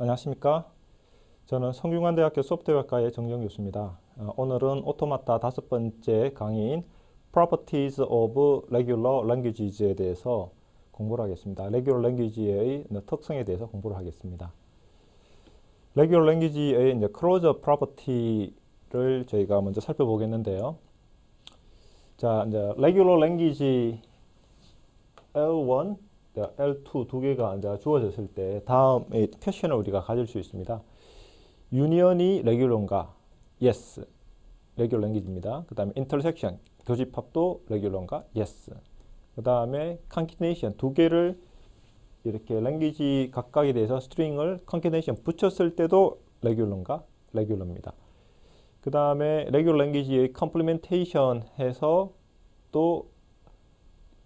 안녕하십니까? 저는 성균관대학교 소프트웨어학과의 정정 교수입니다. 오늘은 오토마타 5번째 강의인 Properties of Regular Languages에 대해서 공부를 하겠습니다. Regular Language의 특성에 대해서 공부를 하겠습니다. Regular Language의 Closure Property를 저희가 먼저 살펴보겠는데요. 자, 이제 Regular Language L1, L2 두 개가 이제 주어졌을 때 다음의 퀘션을 우리가 가질 수 있습니다. 유니언이 레귤러인가? Yes. 레귤러 랭귀지입니다. 그 다음에 intersection, 교집합도 레귤러인가? Yes. 그 다음에 concatenation, 두 개를 이렇게 랭귀지 각각에 대해서 스트링을 concatenation 붙였을 때도 레귤러인가? 레귤러입니다. 그 다음에 레귤러 랭귀지의 complementation 해서 또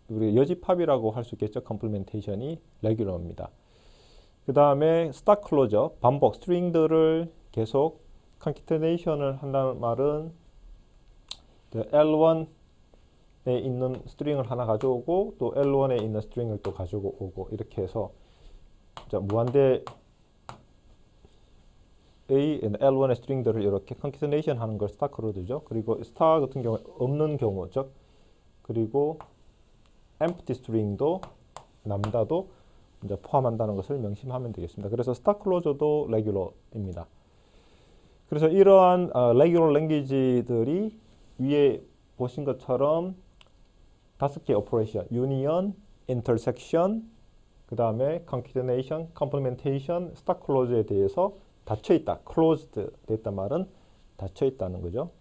우리 여집합이라고 할 수 있겠죠. 컴플리멘테이션이 레귤러입니다. 그 다음에 스탁 클로저, 반복, 스트링들을 계속 컨캐테네이션을 한다는 말은 L1에 있는 스트링을 하나 가져오고 또 L1에 있는 스트링을 또 가지고 오고 이렇게 해서 무한대의 L1의 스트링들을 이렇게 컨캐테네이션 하는 걸 스탁 클로저죠. 그리고 스타 같은 경우에 없는 경우, 즉 그리고 empty string도 남다도 이제 포함한다는 것을 명심하면 되겠습니다. 그래서 스탁 클로저도 레귤러입니다. 그래서 이러한 레귤러 랭귀지들이 위에 보신 것처럼 5개 오퍼레이션, 유니언, 인터섹션, 그 다음에 컨캐테네이션, 컴플리멘테이션, 스탁 클로저에 대해서 닫혀 있다. closed 됐단 말은 닫혀 있다는 거죠.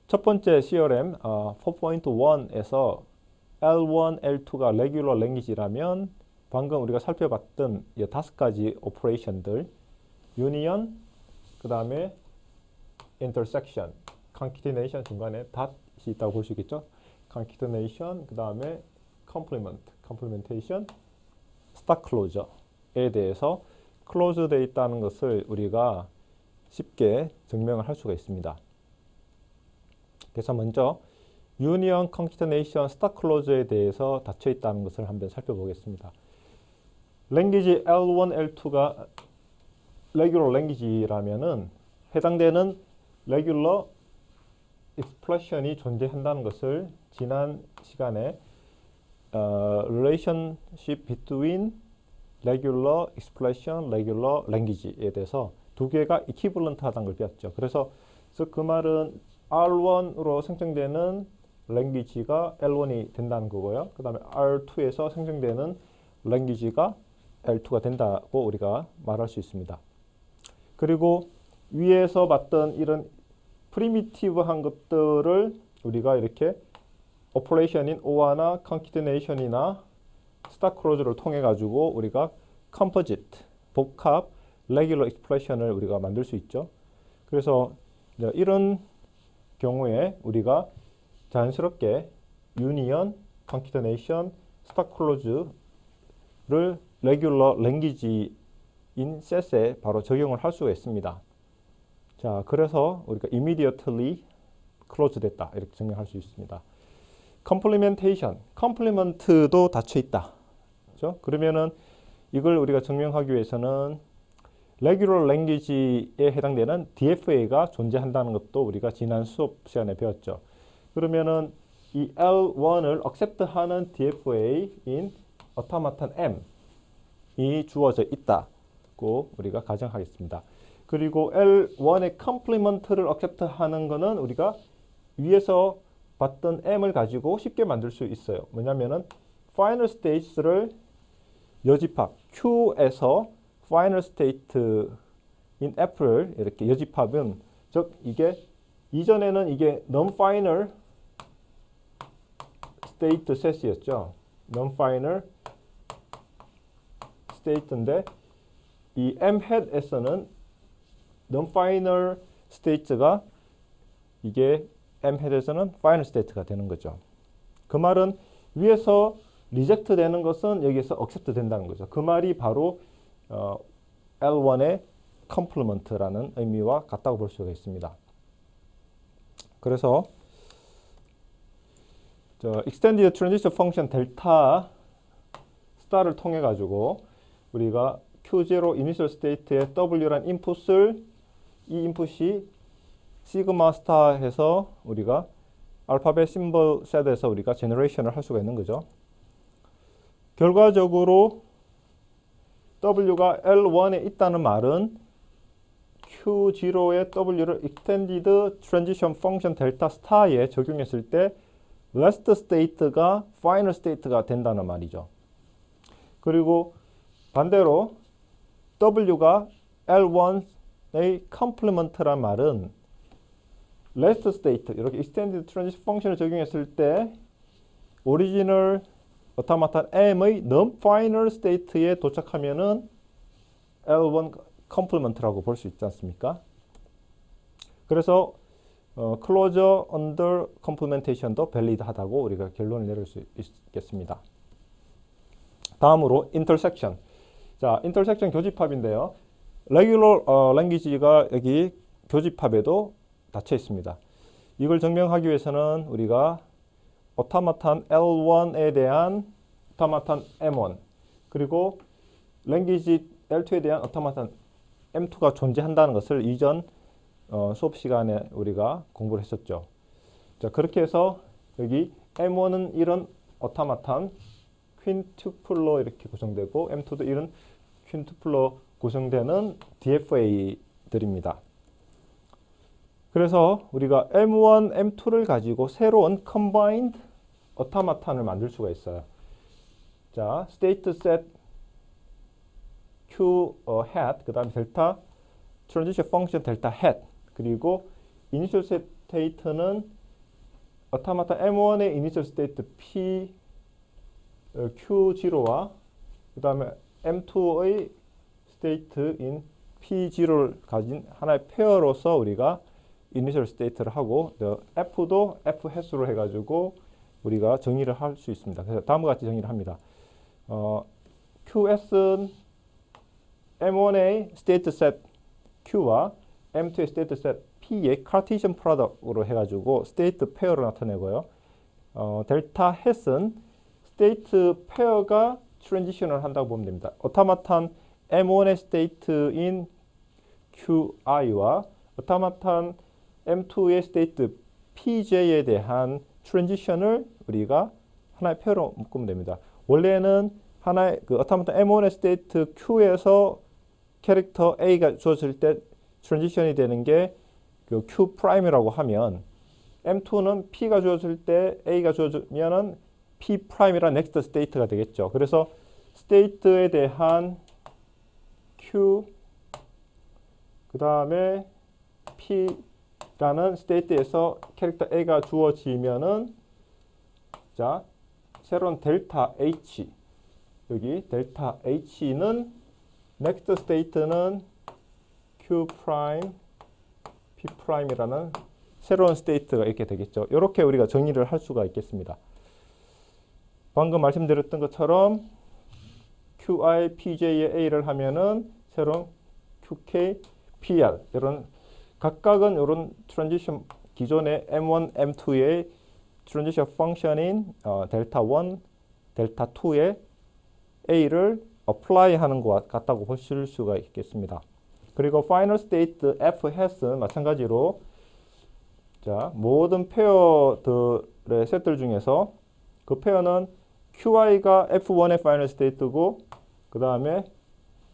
첫 번째 CRM 4.1에서 L1, L2가 레귤러 랭귀지라면 방금 우리가 살펴봤던 이 5가지 오퍼레이션들 유니언, 그 다음에 intersection, concatenation 중간에 닷이 있다고 볼 수 있겠죠. concatenation, 그 다음에 complementation, stack closure에 대해서 close 되어 있다는 것을 우리가 쉽게 증명을 할 수가 있습니다. 그래서 먼저 유니언, 컨캐테네이션, 스탁 클로저에 대해서 닫혀 있다는 것을 한번 살펴보겠습니다. 랭귀지 L1, L2가 레귤러 랭귀지라면은 해당되는 레귤러 익스프레션이 존재한다는 것을 지난 시간에 relationship between regular expression, regular language에 대해서 두 개가 equivalent 하다는 걸 배웠죠. 그래서 그 말은 R1으로 생성되는 랭귀지가 L1이 된다는 거고요. 그 다음에 R2에서 생성되는 랭귀지가 L2가 된다고 우리가 말할 수 있습니다. 그리고 위에서 봤던 이런 프리미티브한 것들을 우리가 이렇게 오퍼레이션인 OR나 컨캐테네이션이나 스탁 클로저를 통해 가지고 우리가 컴포지트, 복합, 레귤러 익스프레션을 우리가 만들 수 있죠. 그래서 이런 경우에 우리가 자연스럽게 유니언, 컨캐테네이션, 스탁 클로즈를 레귤러 랭귀지인 셋에 바로 적용을 할 수가 있습니다. 자, 그래서 우리가 immediately close 됐다 이렇게 증명할 수 있습니다. complementation, complement도 닫혀 있다. 그렇죠? 그러면은 이걸 우리가 증명하기 위해서는 레귤러 랭귀지에 해당되는 DFA가 존재한다는 것도 우리가 지난 수업 시간에 배웠죠. 그러면은 이 L1을 accept하는 DFA인 automaton M이 주어져 있다고 우리가 가정하겠습니다. 그리고 L1의 complement를 accept하는 것은 우리가 위에서 봤던 M을 가지고 쉽게 만들 수 있어요. 뭐냐면은 final states를 여집합 Q에서 final state인 F를 이렇게 여집합은 즉 이게 이전에는 이게 non-final state set이었죠. non-final state인데 이 M-head에서는 non-final state가 이게 M-head에서는 final state가 되는 거죠. 그 말은 위에서 reject 되는 것은 여기에서 accept 된다는 거죠. 그 말이 바로 L1의 complement라는 의미와 같다고 볼 수가 있습니다. 그래서 extended transition function 델타 스타를 통해 가지고 우리가 Q0 이니셜 스테이트에 W란 인풋을 이 인풋이 시그마 스타 해서 우리가 알파벳 심볼 셋에서 우리가 제너레이션을 할 수가 있는 거죠. 결과적으로 W가 L1에 있다는 말은 Q0의 W를 Extended Transition Function 델타 스타에 적용했을 때 Last State가 Final State가 된다는 말이죠. 그리고 반대로 W가 L1의 Complement란 말은 Last State, 이렇게 Extended Transition Function을 적용했을 때 Original 오토마탄 M의 Non-Final State에 도착하면은 L1 Complement라고 볼 수 있지 않습니까? 그래서 Closure Under Complementation도 valid하다고 우리가 결론을 내릴 수 있겠습니다. 다음으로 Intersection. 자, Intersection 교집합인데요. Regular Language가 여기 교집합에도 닫혀 있습니다. 이걸 증명하기 위해서는 우리가 오토마탄 L1에 대한 오토마탄 M1 그리고 랭귀지 L2에 대한 오토마탄 M2가 존재한다는 것을 이전 수업 시간에 우리가 공부를 했었죠. 자, 그렇게 해서 여기 M1은 이런 오토마탄 퀸투플로 이렇게 구성되고 M2도 이런 퀸투플로 구성되는 DFA들입니다. 그래서 우리가 M1, M2를 가지고 새로운 combined 오토마탄을 만들 수가 있어요. 자, state set Q hat, 그 다음에 델타 transition function 델타 hat, 그리고 initial state는 오토마타 M1의 initial state P Q0와 그 다음에 M2의 state인 P0를 가진 하나의 페어로서 우리가 이니셜 스테이트를 하고 F도 F 햇수로 해가지고 우리가 정의를 할 수 있습니다. 그래서 다음과 같이 정의를 합니다. QS는 M1의 스테이트 셋 Q와 M2의 스테이트 셋 P의 카르티션 프로덕트로 해가지고 스테이트 페어로 나타내고요. 델타 햇은 스테이트 페어가 트랜지션을 한다고 보면 됩니다. 오토마탄 M1의 스테이트인 QI와 오토마탄 M2의 스테이트 PJ에 대한 트랜지션을 우리가 하나의 페어로 묶으면 됩니다. 원래는 하나의 오토마탄 M1의 스테이트 Q에서 캐릭터 A가 주어질 때 트랜지션이 되는 게 그 Q 프라임이라고 하면 M2는 P가 주어질 때 A가 주어지면은 P 프라임이란 넥스트 스테이트가 되겠죠. 그래서 스테이트에 대한 Q 그 다음에 P라는 스테이트에서 캐릭터 A가 주어지면은 자 새로운 델타 H 여기 델타 H는 넥스트 스테이트는 Q 프라임 P 프라임이라는 새로운 스테이트가 이렇게 되겠죠. 이렇게 우리가 정의를 할 수가 있겠습니다. 방금 말씀드렸던 것처럼 QI, PJ의 A를 하면은 새로운 QK, PR 이런 각각은 이런 트랜지션 기존의 M1, M2의 트랜지션 펑션인 델타 1, 델타 2의 A를 apply 하는 것 같다고 보실 수가 있겠습니다. 그리고 final state F has는 마찬가지로 자 모든 페어들의 셋들 중에서 그 페어는 QI가 F1의 final state고 그 다음에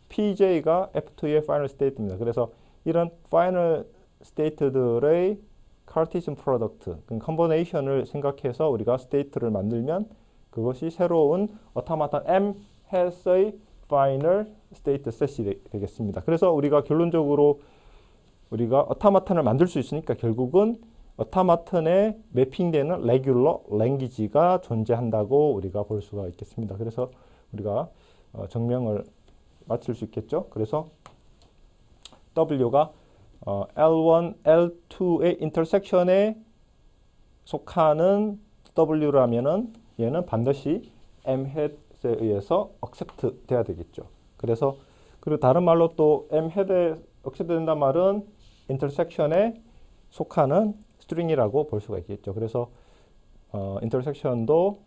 PJ가 F2의 final state입니다. 그래서 이런 final state들의 Cartesian product, combination을 생각해서 우리가 state를 만들면 그것이 새로운 오토마탄 M has의 final state set이 되겠습니다. 그래서 우리가 결론적으로 우리가 오토마탄을 만들 수 있으니까 결국은 오토마탄에 매핑되는 regular language가 존재한다고 우리가 볼 수가 있겠습니다. 그래서 우리가 증명을 마칠 수 있겠죠. 그래서 W가 L1, L2의 인터섹션에 속하는 W라면은 얘는 반드시 M head에 의해서 accept 돼야 되겠죠. 그래서 그리고 다른 말로 또 M head에 accept 된다는 말은 인터섹션에 속하는 스트링이라고 볼 수가 있겠죠. 그래서 인터섹션도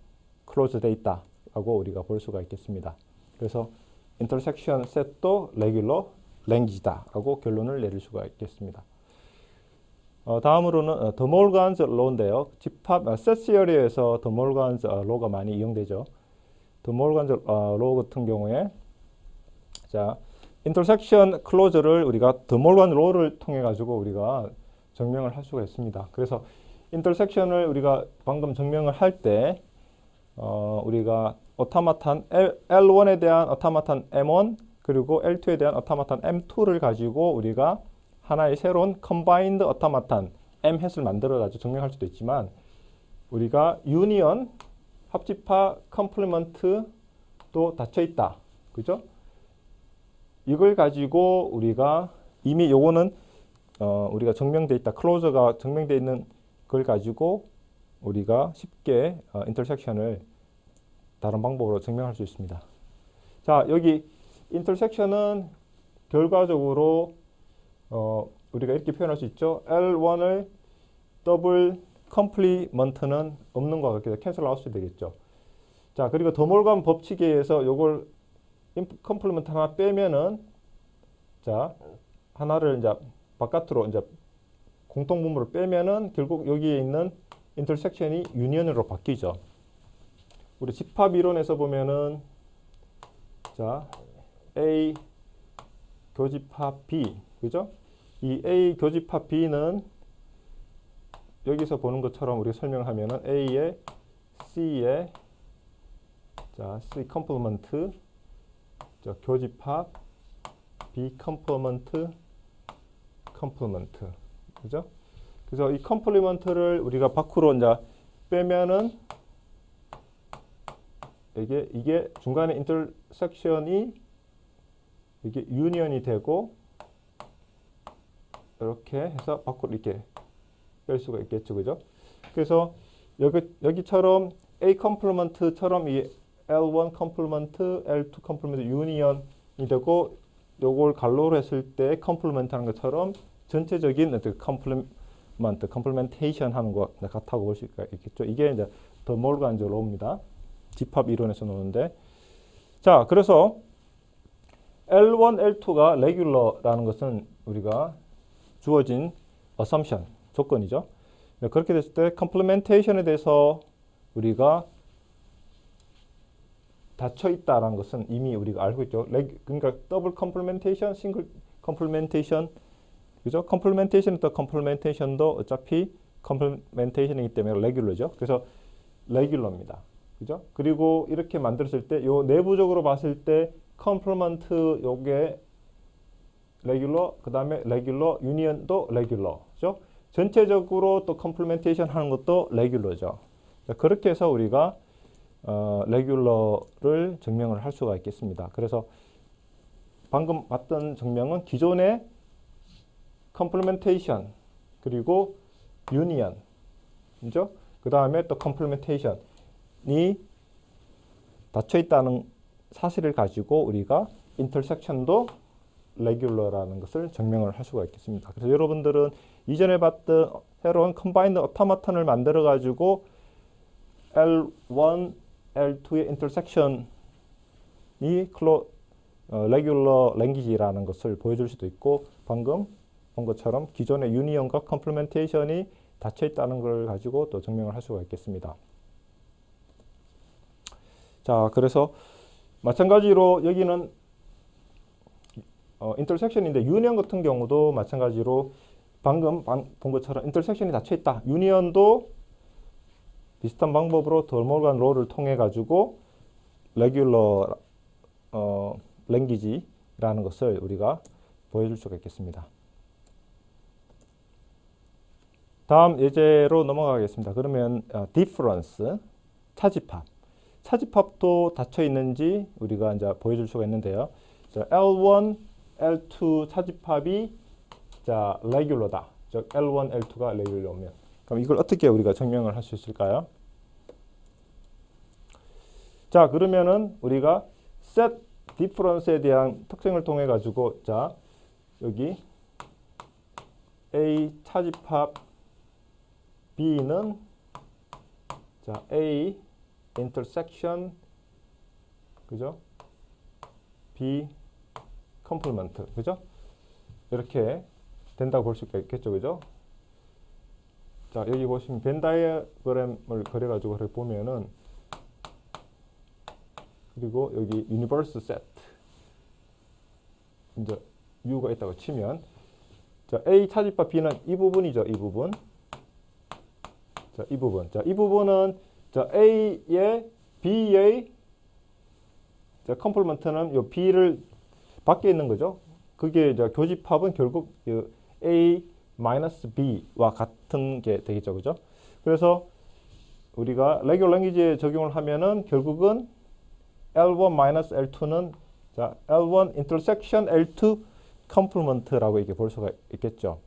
closed 돼 있다라고 우리가 볼 수가 있겠습니다. 그래서 인터섹션 셋도 레귤러 랭귀지다라고 결론을 내릴 수가 있겠습니다. 다음으로는 더 몰간즈 로인데요. 집합 셋 시어리에서 더 몰간즈 로가 많이 이용되죠. 더 몰간즈 로 같은 경우에 자 인터섹션 클로즈를 우리가 더 몰간 로를 통해 가지고 우리가 증명을 할 수가 있습니다. 그래서 인터섹션을 우리가 방금 증명을 할 때 우리가 오타마탄 L1에 대한 오타마탄 M1 그리고 L2에 대한 오타마탄 M2를 가지고 우리가 하나의 새로운 컴바인드 오타마탄 M-햇을 만들어 가지고 증명할 수도 있지만 우리가 유니언 합집합 컴플리먼트 또 닫혀 있다. 그죠? 이걸 가지고 우리가 이미 요거는 우리가 증명돼 있다. 클로저가 증명돼 있는 걸 가지고 우리가 쉽게 인터섹션을 다른 방법으로 증명할 수 있습니다. 자, 여기 인터섹션은 결과적으로 우리가 이렇게 표현할 수 있죠. L1을 더블 컴플리먼트는 없는 것 같게 캔슬 아웃이 되겠죠. 자, 그리고 더 몰간 법칙에 의해서 요걸 컴플리먼트 하나 빼면은 자, 하나를 이제 바깥으로 이제 공통 분모를 빼면은 결국 여기에 있는 인터섹션이 유니언으로 바뀌죠. 우리 집합 이론에서 보면은 자, A 교집합 B 그죠? 이 A 교집합 B는 여기서 보는 것처럼 우리가 설명하면은 A에 C에 자, C 컴플리먼트 자, 교집합 B 컴플리먼트 그죠? 그래서 이 컴플리먼트를 우리가 밖으로 이제 빼면은 이게 중간에 인터섹션이 이게 유니언이 되고 이렇게 해서 밖으로 이렇게 뺄 수가 있겠죠, 그죠? 그래서 여기처럼 A 컴플리먼트처럼 이 L1 컴플리먼트, L2 컴플리먼트 유니언이 되고 요걸 갈로로 했을 때 컴플리먼트 하는 것처럼 전체적인 컴플리멘테이션 하는 것 같다고 볼 수 있겠죠. 이게 이제 더 몰간즈 로입니다. 집합 이론에서 나오는데 자, 그래서 L1, L2가 레귤러라는 것은 우리가 주어진 assumption, 조건이죠. 그렇게 됐을 때 컴플리멘테이션에 대해서 우리가 닫혀 있다라는 것은 이미 우리가 알고 있죠. 그러니까 더블 컴플리멘테이션, 싱글 컴플리멘테이션 그죠? 컴플리멘테이션부터 컴플리멘테이션도 어차피 컴플리멘테이션이기 때문에 레귤러죠. 그래서 레귤러입니다. 그죠? 그리고 이렇게 만들었을 때 요 내부적으로 봤을 때 컴플리먼트 요게 레귤러 그다음에 레귤러 유니언도 레귤러죠. 전체적으로 또 컴플리멘테이션 하는 것도 레귤러죠. 그렇게 해서 우리가 레귤러를 증명을 할 수가 있겠습니다. 그래서 방금 봤던 증명은 기존의 컴플리멘테이션 그리고 유니언이죠. 그 다음에 또 컴플리멘테이션이 닫혀 있다는 사실을 가지고 우리가 인터섹션도 레귤러라는 것을 증명을 할 수가 있겠습니다. 그래서 여러분들은 이전에 봤던 새로운 컴바인드 오토마턴을 만들어 가지고 L1, L2의 인터섹션이 레귤러 랭귀지라는 것을 보여줄 수도 있고 방금 본 것처럼 기존의 유니언과 컴플리멘테이션이 닫혀 있다는 걸 가지고 또 증명을 할 수가 있겠습니다. 자, 그래서 마찬가지로 여기는 인터섹션인데 유니언 같은 경우도 마찬가지로 방금 본 것처럼 인터섹션이 닫혀 있다. 유니언도 비슷한 방법으로 더 몰간 로를 통해 가지고 레귤러 랭귀지라는 것을 우리가 보여줄 수가 있겠습니다. 다음 예제로 넘어가겠습니다. 그러면 difference 차집합도 닫혀 있는지 우리가 이제 보여줄 수가 있는데요. 자, L1, L2 차집합이 자 레귤러다. 즉 L1, L2가 레귤러면 그럼 이걸 어떻게 우리가 증명을 할 수 있을까요? 자, 그러면은 우리가 set difference에 대한 특징을 통해 가지고 자 여기 A 차집합 B는 자 A intersection 그죠? B 컴플리먼트, 그죠? 이렇게 된다고 볼 수가 있겠죠, 그죠? 자, 여기 보시면 벤 다이어그램을 그려가지고 이렇게 보면은, 그리고 여기 유니버스 세트, 이제 U가 있다고 치면, 자, A 차집합 B는 이 부분이죠, 이 부분. 자, 이 부분. 자, 이 부분은 자, A의 B의 자, 컴플리먼트는 요 B를 밖에 있는 거죠. 그게 이제 교집합은 결국 A-B와 같은 게 되겠죠, 그죠? 그래서 우리가 레귤러 랭귀지에 적용을 하면은 결국은 L1-L2는 자, L1 intersection L2 컴플리먼트라고 이렇게 볼 수가 있겠죠.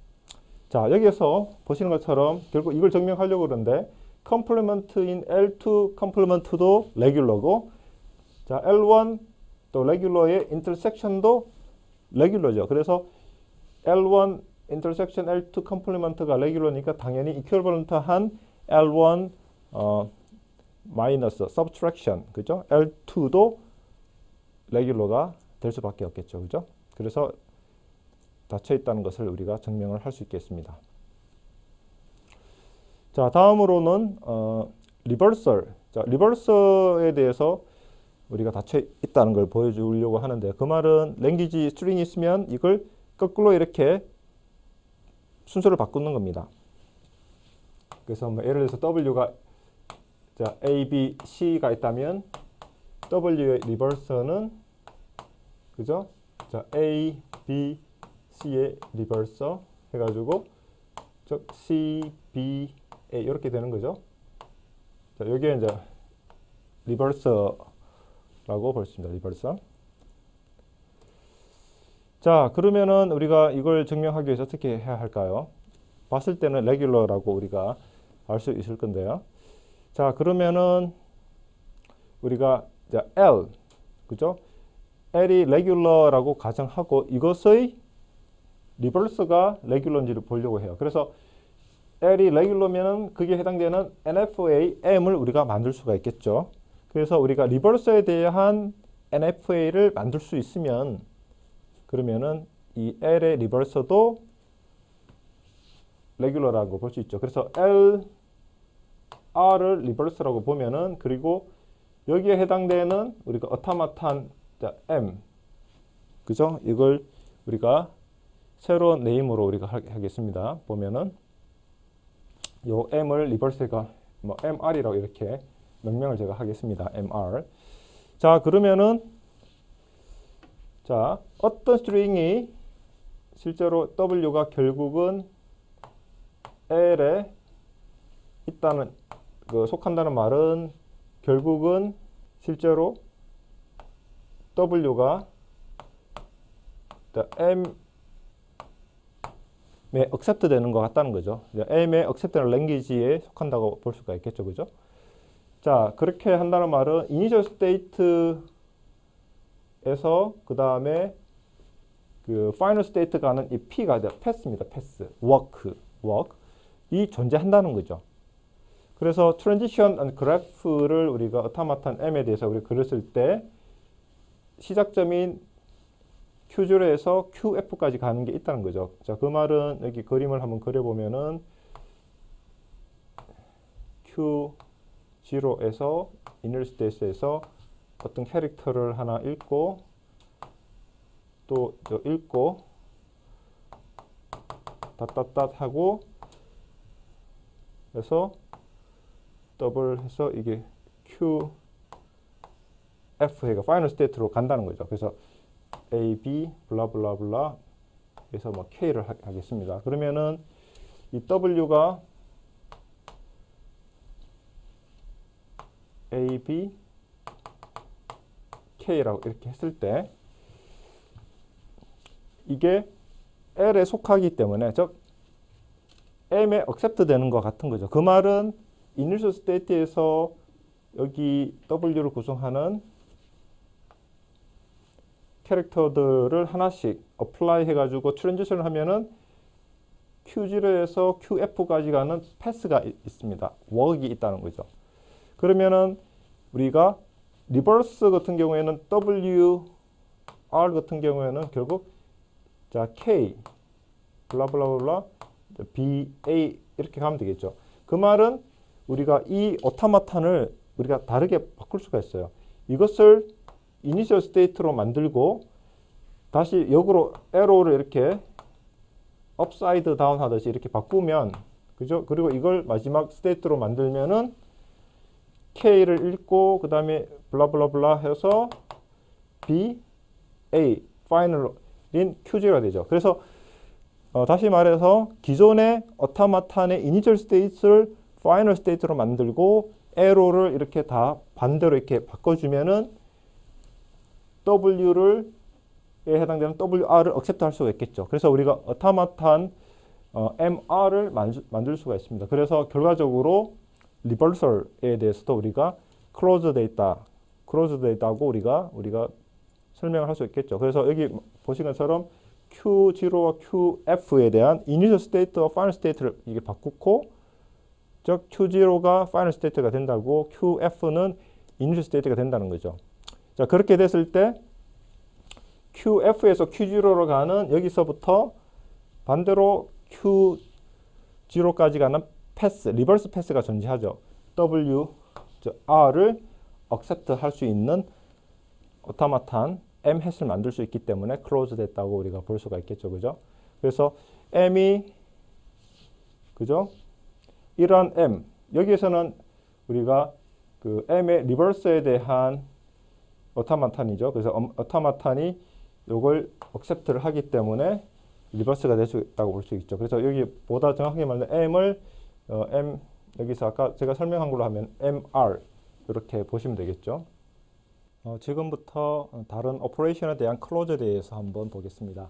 자, 여기에서 보시는 것처럼 결국 이걸 증명하려고 그러는데 컴플리먼트인 L2 컴플리먼트도 레귤러고, 자, L1 또 레귤러의 인터섹션도 레귤러죠. 그래서 L1 intersection L2 컴플리먼트가 레귤러니까 당연히 이퀄버런트한 L1 마이너스 subtraction, 그죠? L2도 레귤러가 될 수밖에 없겠죠, 그죠? 그래서 닫혀 있다는 것을 우리가 증명을 할 수 있겠습니다. 자, 다음으로는 리버설. 자, 리버설에 대해서 우리가 닫혀 있다는 걸 보여주려고 하는데, 그 말은 랭귀지 스트링이 있으면 이걸 거꾸로 이렇게 순서를 바꾸는 겁니다. 그래서 뭐 예를 들어서 W가 자, A, B, C가 있다면 W의 리버서는 그죠? 자, A, B, C의 리버서 해가지고 즉 C, B, A 이렇게 되는 거죠. 자, 여기에 이제 리버서라고 볼 수 있습니다. 리버서. 자, 그러면은 우리가 이걸 증명하기 위해서 어떻게 해야 할까요? 봤을 때는 레귤러라고 우리가 알 수 있을 건데요. 자, 그러면은 우리가 자, L, 그죠? L이 레귤러라고 가정하고 이것의 리버스가 레귤러인지를 보려고 해요. 그래서 L이 레귤러면은 그게 해당되는 NFA M을 우리가 만들 수가 있겠죠. 그래서 우리가 리버스에 대한 NFA를 만들 수 있으면 그러면은 이 L의 리버스도 레귤러라고 볼 수 있죠. 그래서 L, R을 리버스라고 보면은 그리고 여기에 해당되는 우리가 어타마탄 M, 그죠? 이걸 우리가 새로운 네임으로 우리가 하겠습니다. 보면은 요 M을 리버스가 뭐 MR이라고 이렇게 명명을 제가 하겠습니다. MR. 자, 그러면은 자, 어떤 스트링이 실제로 W가 결국은 L에 있다는 속한다는 말은 결국은 실제로 W가 M에 accept 되는 것 같다는 거죠. M에 accept는 랭귀지에 속한다고 볼 수가 있겠죠, 그죠? 자, 그렇게 한다는 말은 이니셜 스테이트에서 그 다음에 그 파이널 스테이트 가는 이 P가 패스입니다. 패스, 워크 이 존재한다는 거죠. 그래서 트랜지션 그래프를 우리가 어타마탄 M에 대해서 우리 그렸을 때 시작점인 Q0에서 QF까지 가는 게 있다는 거죠. 자, 그 말은 여기 그림을 한번 그려보면은 Q0에서 이너 스테이트에서 어떤 캐릭터를 하나 읽고 또 읽고 하고 그래서 더블 해서 이게 QF가 파이널 스테이트로 간다는 거죠. 그래서 A, B, 블라블라블라 해서 뭐 K를 하겠습니다. 그러면은 이 W가 A, B, K라고 이렇게 했을 때 이게 L에 속하기 때문에 즉 M에 accept 되는 것 같은 거죠. 그 말은 initial state에서 여기 W를 구성하는 캐릭터들을 하나씩 apply 해가지고 트랜지션을 하면은 Q0에서 QF까지 가는 패스가 있습니다. 웍이 있다는 거죠. 그러면은 우리가 리버스 같은 경우에는 R 같은 경우에는 결국 자 K 블라블라블라 BA 이렇게 가면 되겠죠. 그 말은 우리가 이 오타마탄을 우리가 다르게 바꿀 수가 있어요. 이것을 이니셜 스테이트로 만들고 다시 역으로 에로를 이렇게 업사이드 다운 하듯이 이렇게 바꾸면 그죠? 그리고 이걸 마지막 스테이트로 만들면은 K를 읽고 그 다음에 블라블라블라 해서 B, A, 파이널인 Q0가 되죠. 그래서 다시 말해서 기존의 오타마탄의 이니셜 스테이트를 파이널 스테이트로 만들고 에로를 이렇게 다 반대로 이렇게 바꿔주면은 W를 에 해당되는 WR을 억셉트 할 수가 있겠죠. 그래서 우리가 오타마탄 MR을 만들 수가 있습니다. 그래서 결과적으로 리버설에 대해서도 우리가 클로즈 데이터하고 우리가 설명을 할 수 있겠죠. 그래서 여기 보신 것처럼 Q0와 QF에 대한 이니셜 스테이트와 파이널 스테이트를 이게 바꾸고 즉 Q0가 파이널 스테이트가 된다고 QF는 이니셜 스테이트가 된다는 거죠. 자, 그렇게 됐을 때 QF에서 Q0로 가는 여기서부터 반대로 Q0까지 가는 패스, 리버스 패스가 존재하죠. W, R을 억셉트 할 수 있는 오타마탄 M 햇을 만들 수 있기 때문에 클로즈 됐다고 우리가 볼 수가 있겠죠. 그죠? 그래서 M이 그죠? 이러한 M, 여기에서는 우리가 그 M의 리버스에 대한 오타마탄이죠. 그래서 오타마탄이 요걸 억셉트를 하기 때문에 리버스가 될 수 있다고 볼 수 있죠. 그래서 여기 보다 정확하게 말하면 M을 M 여기서 아까 제가 설명한 걸로 하면 MR 이렇게 보시면 되겠죠. 지금부터 다른 오퍼레이션에 대한 클로즈에 대해서 한번 보겠습니다.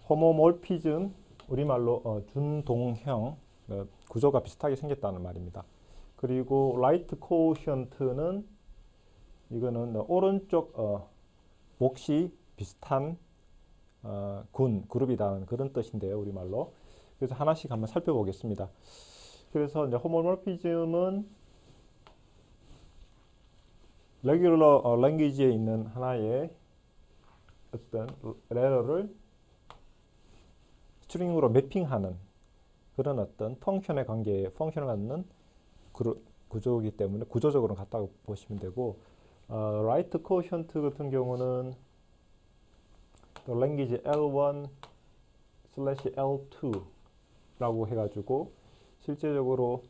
호모몰피즘, 우리말로 준동형 구조가 비슷하게 생겼다는 말입니다. 그리고 라이트 코오션트는 이거는 오른쪽 몫이 비슷한 그룹이라는 그런 뜻인데요, 우리말로. 그래서 하나씩 한번 살펴보겠습니다. 그래서 이제 호모몰피즘은 레귤러 랭귀지에 있는 하나의 어떤 레러를 스트링으로 매핑하는 그런 어떤 펑션의 관계에 펑션을 갖는 구조이기 때문에 구조적으로 같다고 보시면 되고, 라이트 코션트 같은 경우는 랭귀지 L1/L2라고 해가지고 실제적으로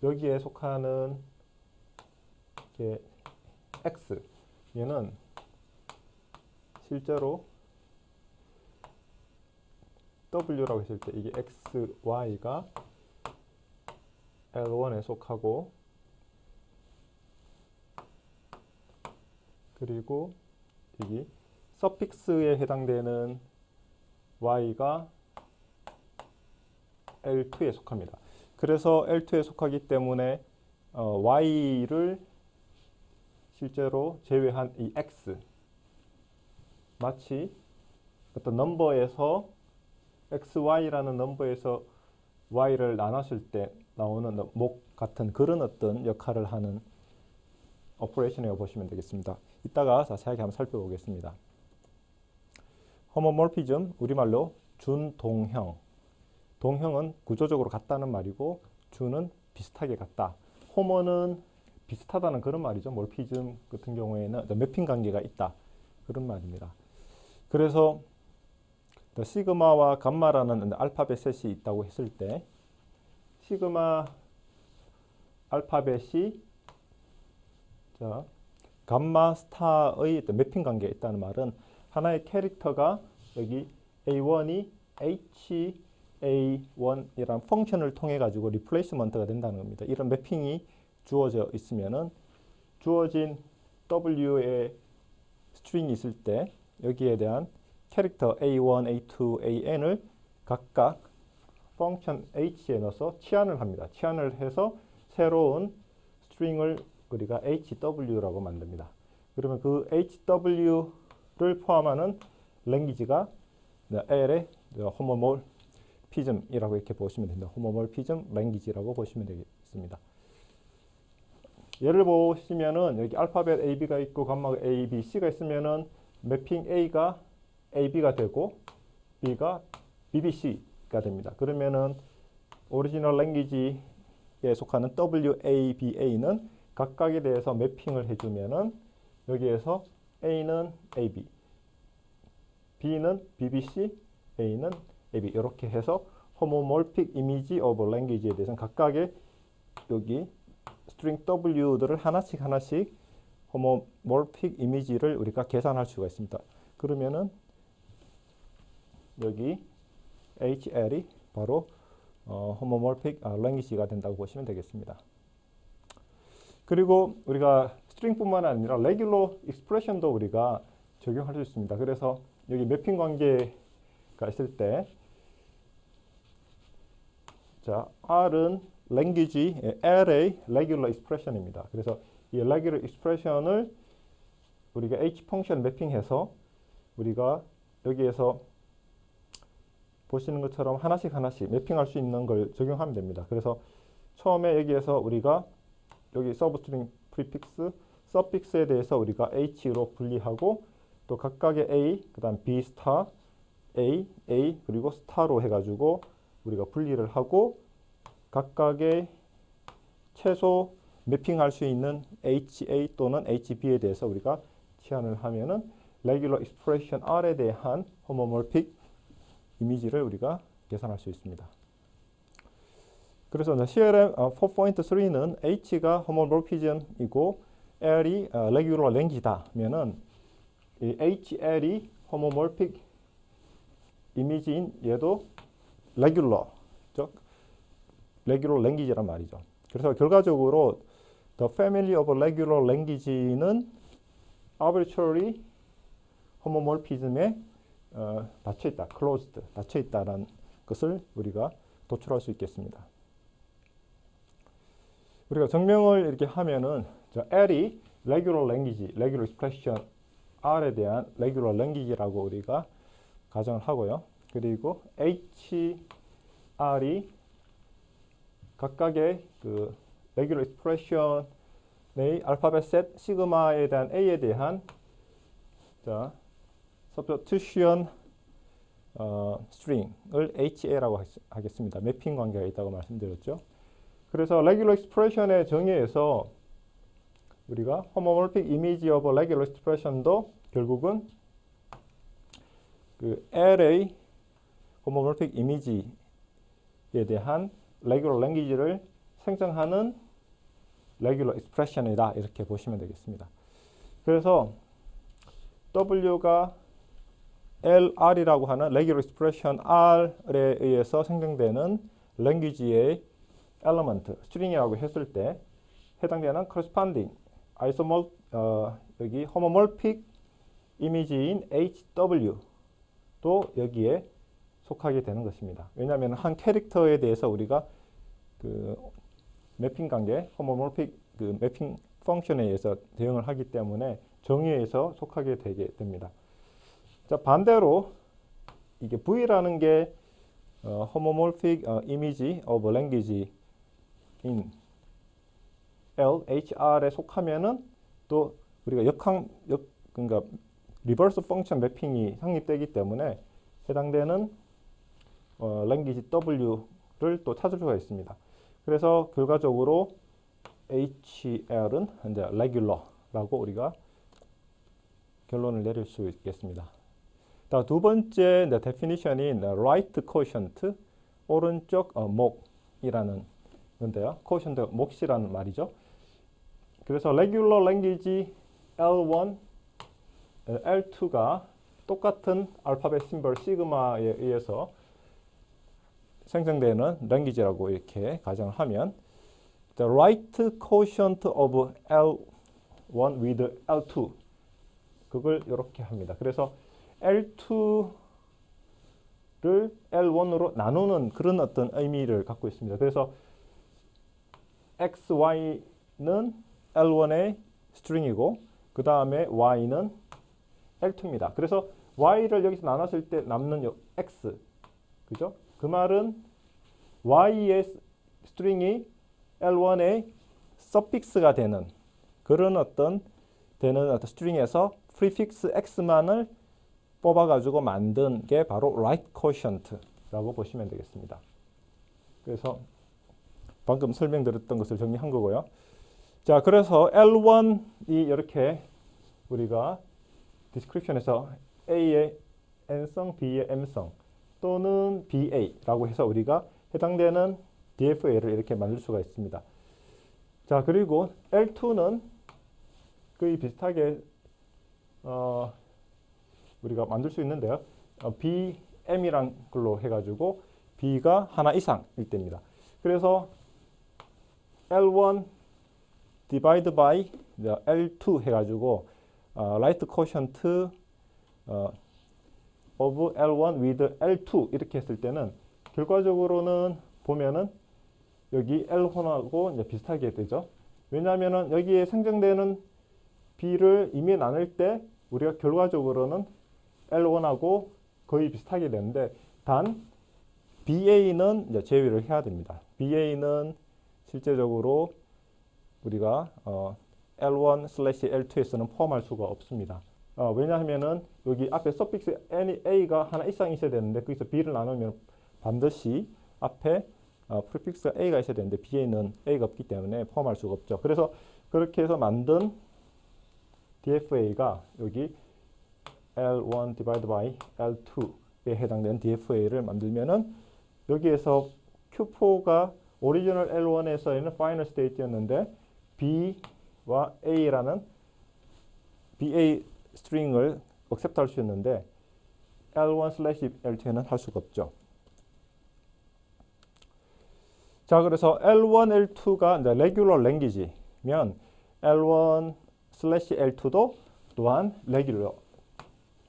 여기에 속하는 X, 얘는 실제로 W라고 했을 때 이게 X, Y가 L1에 속하고, 그리고 여기 서픽스에 해당되는 Y가 L2에 속합니다. 그래서 L2에 속하기 때문에 Y를 실제로 제외한 이 X, 마치 어떤 넘버에서 XY라는 넘버에서 Y를 나눴을 때 나오는 목 같은 그런 어떤 역할을 하는 오퍼레이션이라고 보시면 되겠습니다. 이따가 자세하게 한번 살펴보겠습니다. 호모몰피즘, 우리말로 준동형. 동형은 구조적으로 같다는 말이고 준은 비슷하게 같다. 호모는 비슷하다는 그런 말이죠. 몰피즘 같은 경우에는 매핑 관계가 있다. 그런 말입니다. 그래서 시그마와 감마라는 알파벳 셋이 있다고 했을 때 시그마 알파벳이 감마 스타의 매핑 관계가 있다는 말은 하나의 캐릭터가 여기 A1이 HA1이라는 펑션을 통해 가지고 리플레이스먼트가 된다는 겁니다. 이런 매핑이 주어져 있으면은 주어진 W의 스트링이 있을 때 여기에 대한 캐릭터 A1, A2, AN을 각각 펑션 H에 넣어서 치환을 합니다. 치환을 해서 새로운 스트링을 우리가 HW라고 만듭니다. 그러면 그 HW를 포함하는 랭귀지가 L의 호모몰피즘이라고 이렇게 보시면 됩니다. 호모몰피즘 랭귀지라고 보시면 되겠습니다. 예를 보시면은 여기 알파벳 AB가 있고 감마가 A, B, C가 있으면은 매핑 A가 AB가 되고 B가 BBC가 됩니다. 그러면은 오리지널 랭귀지에 속하는 WABA는 각각에 대해서 매핑을 해주면은 여기에서 A는 AB, B는 BBC, A는 AB 이렇게 해서 호모몰픽 이미지 오브 랭귀지에 대해서는 각각의 여기 스트링 W들을 하나씩 호모몰픽 이미지를 우리가 계산할 수가 있습니다. 그러면은 여기 HL이 바로 호모몰픽 랭귀지가 된다고 보시면 되겠습니다. 그리고 우리가 스트링뿐만 아니라 레귤러 익스프레션도 우리가 적용할 수 있습니다. 그래서 여기 매핑 관계가 있을 때 자, R은 language, L의 regular expression입니다. 그래서 이 regular expression을 우리가 H 펑션 매핑해서 우리가 여기에서 보시는 것처럼 하나씩 매핑할 수 있는 걸 적용하면 됩니다. 그래서 처음에 여기에서 우리가 여기 서브스트링 프리픽스, 서픽스에 대해서 우리가 H로 분리하고 또 각각의 A, 그 다음 B 스타, A, 그리고 스타로 해가지고 우리가 분리를 하고 각각의 최소 매핑할 수 있는 HA 또는 HB에 대해서 우리가 치환을 하면은 레귤러 익스프레션 R에 대한 호모몰픽 이미지를 우리가 계산할 수 있습니다. 그래서 CLM 4.3는 H가 호모몰피즘이고 L이 레귤러 랭귀지다면은 이 HL이 호모몰픽 이미지인 얘도 레귤러 랭귀지란 말이죠. 그래서 결과적으로 the family of regular language는 arbitrary homomorphism에 닫혀 있다, closed, 닫혀 있다라는 것을 우리가 도출할 수 있겠습니다. 우리가 증명을 이렇게 하면은 L이 regular language, regular expression R에 대한 regular language라고 우리가 가정을 하고요. 그리고 HR이 각각의 그 regular expression의 알파벳 셋 시그마에 대한 A에 대한 substitution string을 HA라고 하겠습니다. 매핑 관계가 있다고 말씀드렸죠. 그래서 regular expression의 정의에서 우리가 homomorphic image of regular expression도 결국은 그 L의 homomorphic image에 대한 regular language를 생성하는 regular expression이다 이렇게 보시면 되겠습니다. 그래서 W가 LR이라고 하는 regular expression R에 의해서 생성되는 language의 element, string이라고 했을 때 해당되는 corresponding 여기 homomorphic 이미지인 HW도 여기에 속하게 되는 것입니다. 왜냐하면 한 캐릭터에 대해서 우리가 그 매핑 관계, homomorphic 그 매핑 펑션에 의해서 대응을 하기 때문에 정의에서 속하게 되게 됩니다. 자, 반대로 이게 V라는 게 homomorphic image of language in LHR에 속하면은 또 우리가 그러니까 리버스 펑션 매핑이 성립되기 때문에 해당되는 language W를 또 찾을 수가 있습니다. 그래서 결과적으로 HL은 이제 regular라고 우리가 결론을 내릴 수 있겠습니다. 두 번째 definition인 right quotient, 오른쪽 목이라는 건데요. quotient 몫이라는 말이죠. 그래서 regular language L1, L2가 똑같은 알파벳 심벌 시그마에 의해서 생성되는 랭귀지라고 이렇게 가정을 하면 the right quotient of L1 with L2 그걸 이렇게 합니다. 그래서 L2를 L1으로 나누는 그런 어떤 의미를 갖고 있습니다. 그래서 X, Y는 L1의 스트링이고 그 다음에 Y는 L2입니다. 그래서 Y를 여기서 나눴을 때 남는 X, 그죠? 그 말은 Y의 스트링이 L1의 서픽스가 되는 그런 어떤 스트링에서 프리픽스 x만을 뽑아가지고 만든 게 바로 right quotient라고 보시면 되겠습니다. 그래서 방금 설명드렸던 것을 정리한 거고요. 자, 그래서 L1이 이렇게 우리가 디스크립션에서 A의 n성, B의 m성 또는 BA라고 해서 우리가 해당되는 DFA를 이렇게 만들 수가 있습니다. 자, 그리고 L2는 거의 비슷하게 우리가 만들 수 있는데요. BM이란 걸로 해가지고 B가 하나 이상일 때입니다. 그래서 L1 divide by L2 해가지고 right quotient of L1 with L2 이렇게 했을 때는 결과적으로는 보면은 여기 L1하고 이제 비슷하게 되죠. 왜냐하면은 여기에 생성되는 B를 이미 나눌 때 우리가 결과적으로는 L1하고 거의 비슷하게 되는데 단 BA는 이제 제외를 해야 됩니다. BA는 실제적으로 우리가 L1/L2에서는 포함할 수가 없습니다. 왜냐하면은 여기 앞에 서픽스 A가 하나 이상 있어야 되는데 거기서 B를 나누면 반드시 앞에 프리픽스가 A가 있어야 되는데 BA는 A가 없기 때문에 포함할 수가 없죠. 그래서 그렇게 해서 만든 DFA가 여기 L1 divided by L2에 해당되는 DFA를 만들면은 여기에서 Q4가 오리지널 L1에서는 final state였는데 B와 A라는 BA 스트링을 accept 할 수 있는데 L1/L2에는 할 수가 없죠. 자, 그래서 L1, L2가 이제 regular language면 L1/L2도 또한 regular.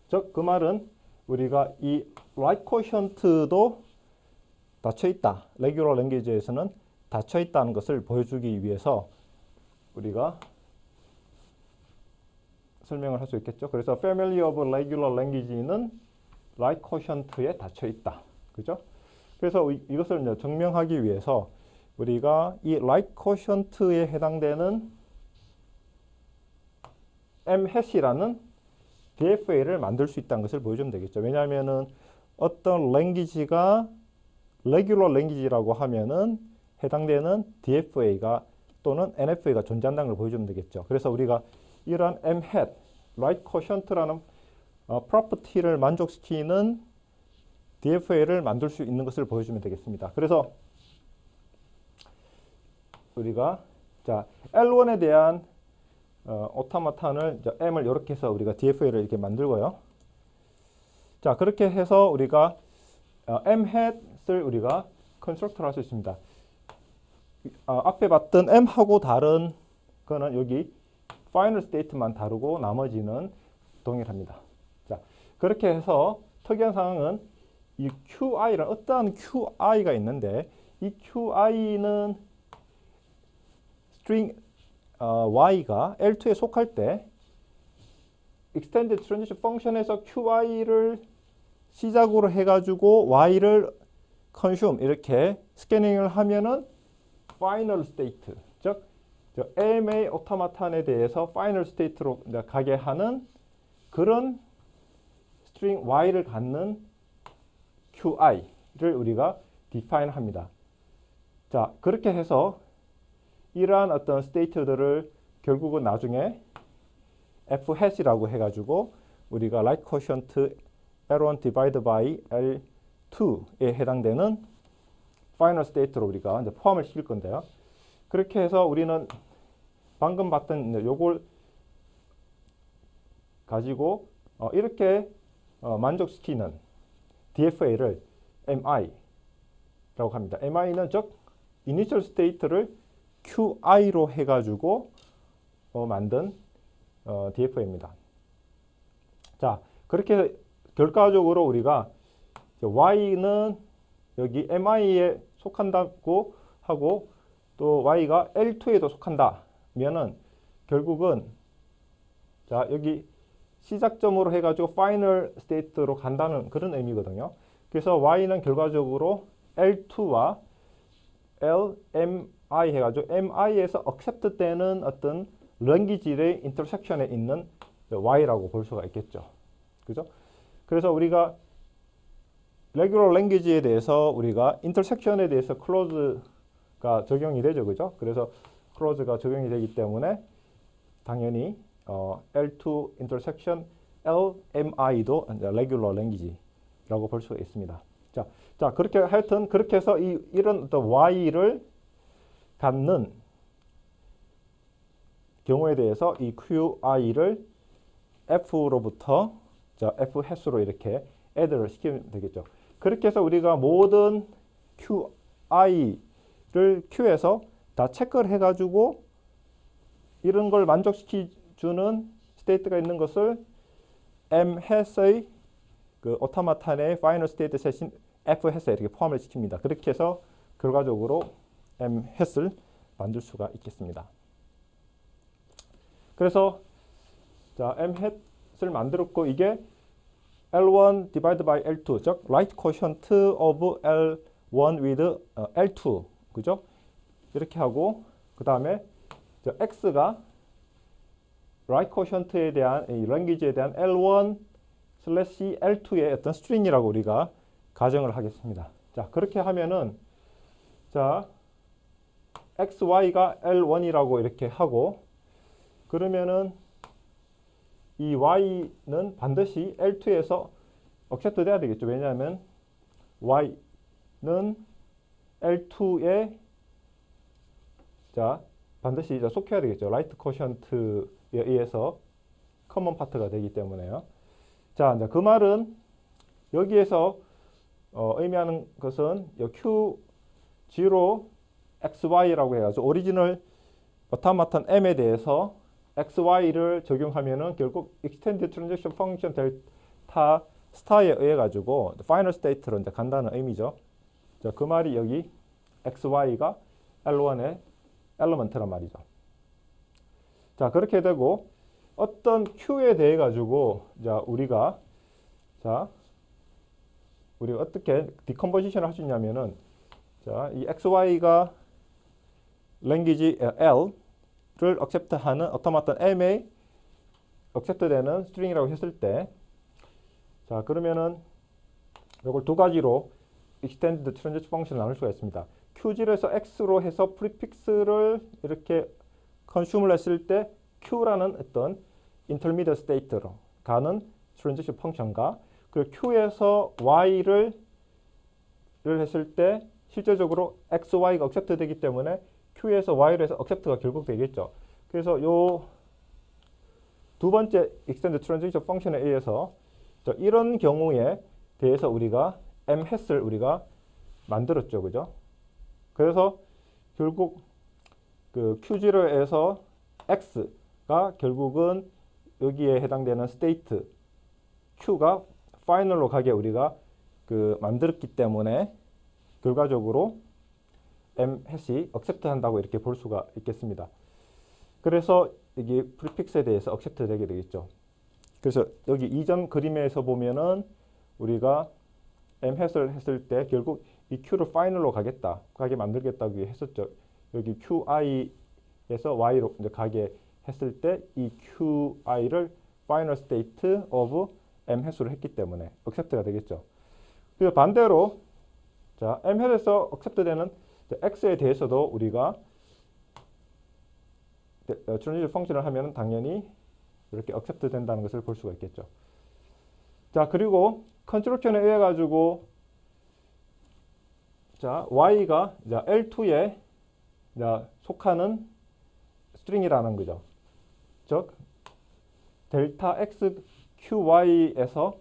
즉, 그 말은 우리가 이 right quotient도 닫혀 있다. regular language에서는 닫혀 있다는 것을 보여주기 위해서 우리가 설명을 할 수 있겠죠. 그래서 family of regular language는 right quotient에 닫혀 있다. 그죠? 그래서 이것을 이제 증명하기 위해서 우리가 이 right quotient에 해당되는 m-hat이라는 DFA를 만들 수 있다는 것을 보여주면 되겠죠. 왜냐하면은 어떤 language가 regular language라고 하면은 해당되는 DFA가 또는 NFA가 존재한다는 걸 보여주면 되겠죠. 그래서 우리가 이러한 m-hat, right quotient라는 property를 만족시키는 DFA를 만들 수 있는 것을 보여주면 되겠습니다. 그래서 우리가 자 L1에 대한 오타마탄을 M을 이렇게 해서 우리가 DFA를 이렇게 만들고요. 자, 그렇게 해서 우리가 m-hat을 우리가 컨스트럭터를 할 수 있습니다. 앞에 봤던 M하고 다른 거는 여기 파이널 스테이트만 다르고 나머지는 동일합니다. 자, 그렇게 해서 특이한 상황은 이 QI라는 어떠한 QI가 있는데 이 QI는 string Y가 L2에 속할 때 extended transition function에서 QI를 시작으로 해가지고 Y를 consume 이렇게 스캐닝을 하면은 final state 즉 AMA 오토마탄에 대해서 final state로 가게 하는 그런 string Y를 갖는 QI를 우리가 define 합니다. 자, 그렇게 해서 이러한 어떤 state들을 결국은 나중에 F-hat이라고 해가지고 우리가 right quotient L1 divided by L2에 해당되는 final state로 우리가 이제 포함을 시킬 건데요. 그렇게 해서 우리는 방금 봤던 요걸 가지고 이렇게 만족시키는 DFA를 MI라고 합니다. MI는 즉 initial state를 QI로 해가지고 만든 DFA입니다. 자, 그렇게 결과적으로 우리가 Y는 여기 MI에 속한다고 하고 또 Y가 L2에도 속한다면은 결국은 자, 여기 시작점으로 해가지고 파이널 스테이트로 간다는 그런 의미거든요. 그래서 Y는 결과적으로 L2와 LMI 해가지고 MI에서 accept 되는 어떤 랭귀지의 인터섹션에 있는 y라고 볼 수가 있겠죠. 그죠? 그래서 우리가 레귤러 랭귀지에 대해서 우리가 인터섹션에 대해서 클로즈가 적용이 되죠. 그죠? 그래서 클로즈가 적용이 되기 때문에 당연히 L2 intersection LMI도 레귤러 랭귀지라고 볼 수가 있습니다. 자, 그렇게 하여튼 그렇게 해서 이런 어떤 Y를 갖는 경우에 대해서 이 QI를 F로부터 F 횟수로 이렇게 add를 시키면 되겠죠. 그렇게 해서 우리가 모든 QI를 Q에서 다 체크를 해가지고 이런 걸 만족시켜주는 스테이트가 있는 것을 M 햇의 그 오토마타 내 파이널 스테이트 셋인 F 햇에 이렇게 포함을 시킵니다. 그렇게 해서 결과적으로 M 햇을 만들 수가 있겠습니다. 그래서 자, M 햇을 만들었고 이게 L1 divided by L2 즉 right quotient of L1 with L2 그죠? 이렇게 하고 그 다음에 X가 right quotient에 대한 이 랭귀지에 대한 L1 슬래시 L2의 어떤 스트링이라고 우리가 가정을 하겠습니다. 자, 그렇게 하면은 자, XY가 L1이라고 이렇게 하고 그러면은 이 Y는 반드시 L2에서 억셉트 돼야 되겠죠. 왜냐하면 Y는 L2에 자, 반드시 속해야 되겠죠. 라이트 코션트에 의해서 커먼 파트가 되기 때문에요. 자, 이제 그 말은 여기에서 의미하는 것은 Q0 XY라고 해가지고 오리지널 오토마턴 M에 대해서 XY를 적용하면은 결국 Extended Transition Function 델타 스타에 의해 가지고 파이널 스테이트로 이제 간다는 의미죠. 자, 그 말이 여기 XY가 L1의 엘리먼트란 말이죠. 자, 그렇게 되고 어떤 Q에 대해 가지고 우리가 어떻게 디컴포지션을 할 수 있냐면은 자, 이 XY가 랭귀지 L를 억셉트하는 오토마턴 M에 억셉트되는 스트링이라고 했을 때 자, 그러면은 이걸 두 가지로 Extended Transition Function을 나눌 수가 있습니다. Q0에서 X로 해서 프리픽스를 이렇게 컨슘을 했을 때 Q라는 어떤 Intermediate State로 가는 Transition Function과 그리고 Q에서 Y를 했을 때 실제적으로 XY가 억셉트 되기 때문에 Q에서 Y로 해서 억셉트가 결국 되겠죠. 그래서 요 두 번째 Extended Transition Function에 의해서 이런 경우에 대해서 우리가 M 햇을 우리가 만들었죠. 그죠? 그래서 결국 그 Q0에서 X가 결국은 여기에 해당되는 스테이트 Q가 파이널로 가게 우리가 그 만들었기 때문에 결과적으로 M 햇이 억셉트 한다고 이렇게 볼 수가 있겠습니다. 그래서 이게 프리픽스에 대해서 억셉트 되게 되겠죠. 그래서 여기 이전 그림에서 보면은 우리가 M 햇을 했을 때 결국 이 Q를 파이널로 가게 만들겠다고 했었죠. 여기 QI에서 Y로 이제 가게 했을 때 이 QI를 파이널 스테이트 오브 M 햇으로 했기 때문에 억셉트가 되겠죠. 그래서 반대로 자, M 햇에서 억셉트되는 X에 대해서도 우리가 트랜지션 펑션을 하면 당연히 이렇게 억셉트 된다는 것을 볼 수가 있겠죠. 자, 그리고 컨스트럭션에 의해 가지고 자, Y가 L2에 속하는 스트링이라는 거죠. 즉 델타 X QY에서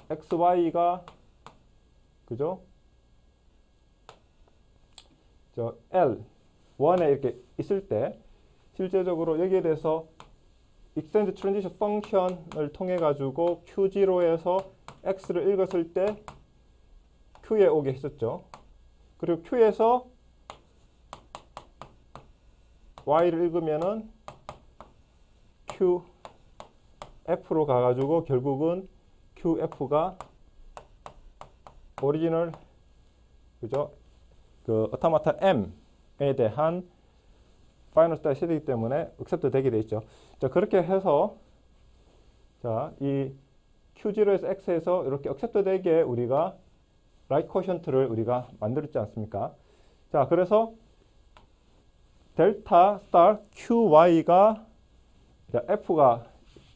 XY가 그죠? L1에 이렇게 있을 때 실제적으로 여기에 대해서 Extended Transition Function을 통해 가지고 Q0에서 X를 읽었을 때 Q에 오게 했었죠. 그리고 Q에서 Y를 읽으면은 QF로 가가지고 결국은 QF가 오리지널 그죠? 그 오토마타 M에 대한 파이널 스테이트 세트이기 때문에 accept 되게 돼 있죠. 자, 그렇게 해서 자, 이 Q0에서 X에서 이렇게 accept 되게 우리가 right quotient를 우리가 만들었지 않습니까? 자, 그래서 델타 스타 QY가 F가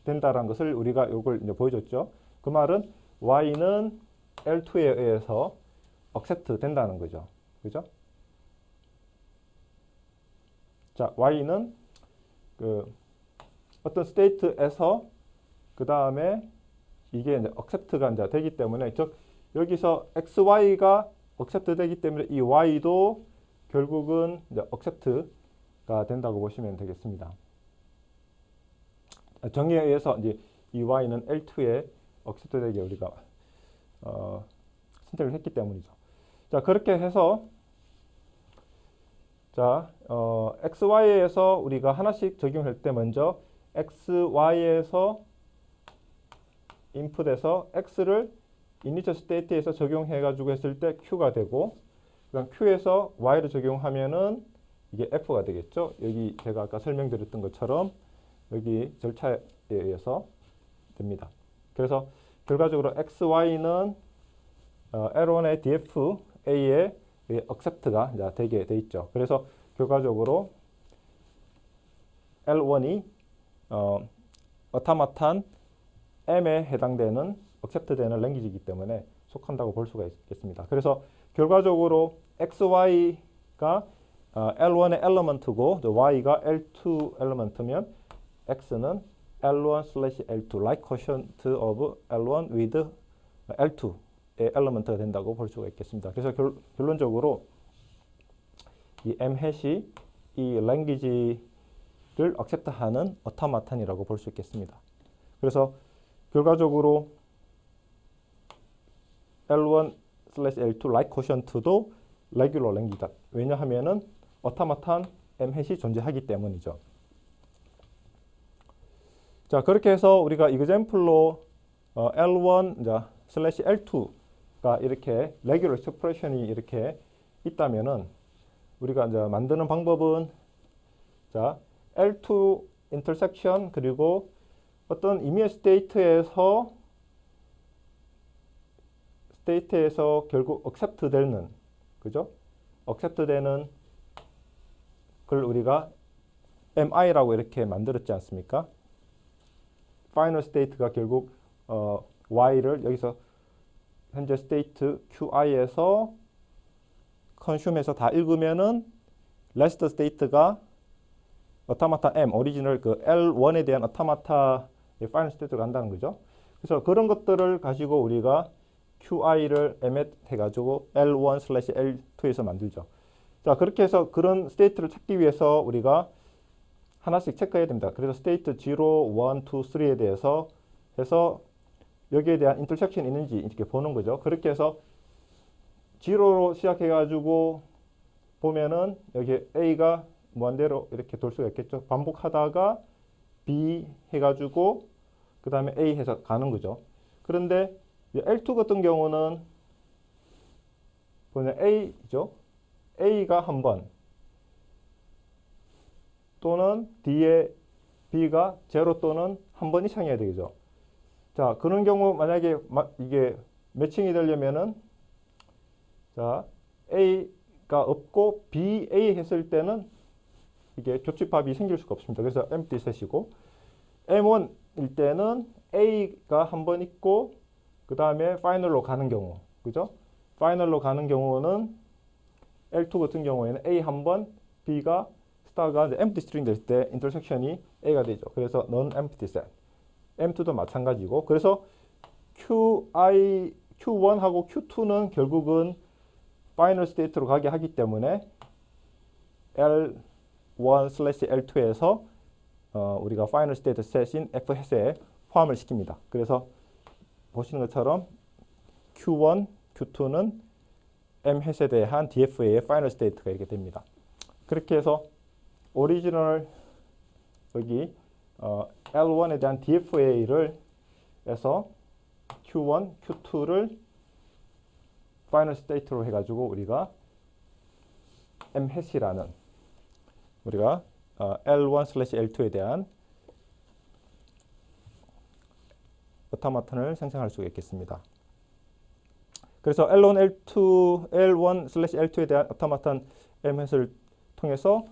된다는 것을 우리가 이걸 이제 보여줬죠. 그 말은 Y는 L2에 의해서 accept 된다는 거죠. 그죠? 자, Y는 그 어떤 스테이트에서 그 다음에 이게 이제 accept가 이제 되기 때문에 즉 여기서 XY가 accept 되기 때문에 이 Y도 결국은 이제 accept가 된다고 보시면 되겠습니다. 정의에 의해서 이제 이 Y는 L2에 accept 되게 우리가 선택을 했기 때문이죠. 자, 그렇게 해서 자, XY에서 우리가 하나씩 적용할 때 먼저 XY에서 인풋에서 X를 이니셜 스테이트에서 적용해가지고 했을 때 Q가 되고, 그다음 Q에서 Y를 적용하면은 이게 F가 되겠죠. 여기 제가 아까 설명드렸던 것처럼 여기 절차에 의해서 됩니다. 그래서 결과적으로 XY는 L1의 DFA의 accept가 이제 되게 돼 있죠. 그래서 결과적으로 L1이 어타마탄 M에 해당되는 accept 되는 랭귀지이기 때문에 속한다고 볼 수가 있겠습니다. 그래서 결과적으로 XY가 L1의 엘리먼트고 Y가 L2 엘리먼트면 X는 L1/L2 like quotient of L1 with L2의 엘리먼트가 된다고 볼 수가 있겠습니다. 그래서 결론적으로 이 M-이 이 랭귀지를 accept하는 어타마탄이라고 볼 수 있겠습니다. 그래서 결과적으로 L1/L2 like quotient도 레귤러 랭귀지다. 왜냐하면은 어타마탄 M-이 존재하기 때문이죠. 자, 그렇게 해서 우리가 example로 L1/L2가 이렇게 레귤러 expression이 이렇게 있다면은 우리가 이제 만드는 방법은 자, L2 intersection 그리고 어떤 이미지 스테이트에서 결국 accept 되는 그죠? accept 되는 걸 우리가 MI라고 이렇게 만들었지 않습니까? 파이널 스테이트가 결국 Y를 여기서 현재 스테이트 QI에서 consume에서 다 읽으면은 last state가 어타마타 M, 오리지널 그 L1에 대한 어타마타의 파이널 스테이트가 간다는 거죠. 그래서 그런 것들을 가지고 우리가 QI를 emit 해가지고 L1/L2에서 만들죠. 자, 그렇게 해서 그런 스테이트를 찾기 위해서 우리가 하나씩 체크해야 됩니다. 그래서 스테이트 0, 1, 2, 3에 대해서 해서 여기에 대한 인터섹션이 있는지 이렇게 보는 거죠. 그렇게 해서 0로 시작해가지고 보면은 여기 A가 무한대로 이렇게 돌 수가 있겠죠. 반복하다가 B 해가지고 그 다음에 A 해서 가는 거죠. 그런데 L2 같은 경우는 보면 A죠. A가 한 번 또는 D에 B가 0 또는 한 번 이상이어야 되겠죠. 자, 그런 경우 만약에 이게 매칭이 되려면은 자, A가 없고 BA 했을 때는 이게 교집합이 생길 수가 없습니다. 그래서 empty set이고 M1일 때는 A가 한 번 있고 그 다음에 파이널로 가는 경우 그죠? 파이널로 가는 경우는 L2 같은 경우에는 A 한 번, B가 스타가 이제 empty string 될 때 인터섹션이 A가 되죠. 그래서 non-empty set. M2도 마찬가지고 그래서 Q1하고 Q2는 결국은 파이널 스테이트로 가게 하기 때문에 L1/L2에서 우리가 파이널 스테이트 셋인 F-에 포함을 시킵니다. 그래서 보시는 것처럼 Q1, Q2는 M-에 대한 DFA의 파이널 스테이트가 이렇게 됩니다. 그렇게 해서 오리지널 여기 L1에 대한 DFA를 해서 Q1, Q2를 파이널 스테이트로 해가지고 우리가 M-이라는 우리가 L1/L2에 대한 오토마턴을 생성할 수가 있겠습니다. 그래서 L1/L2에 대한 오토마턴 MH를 통해서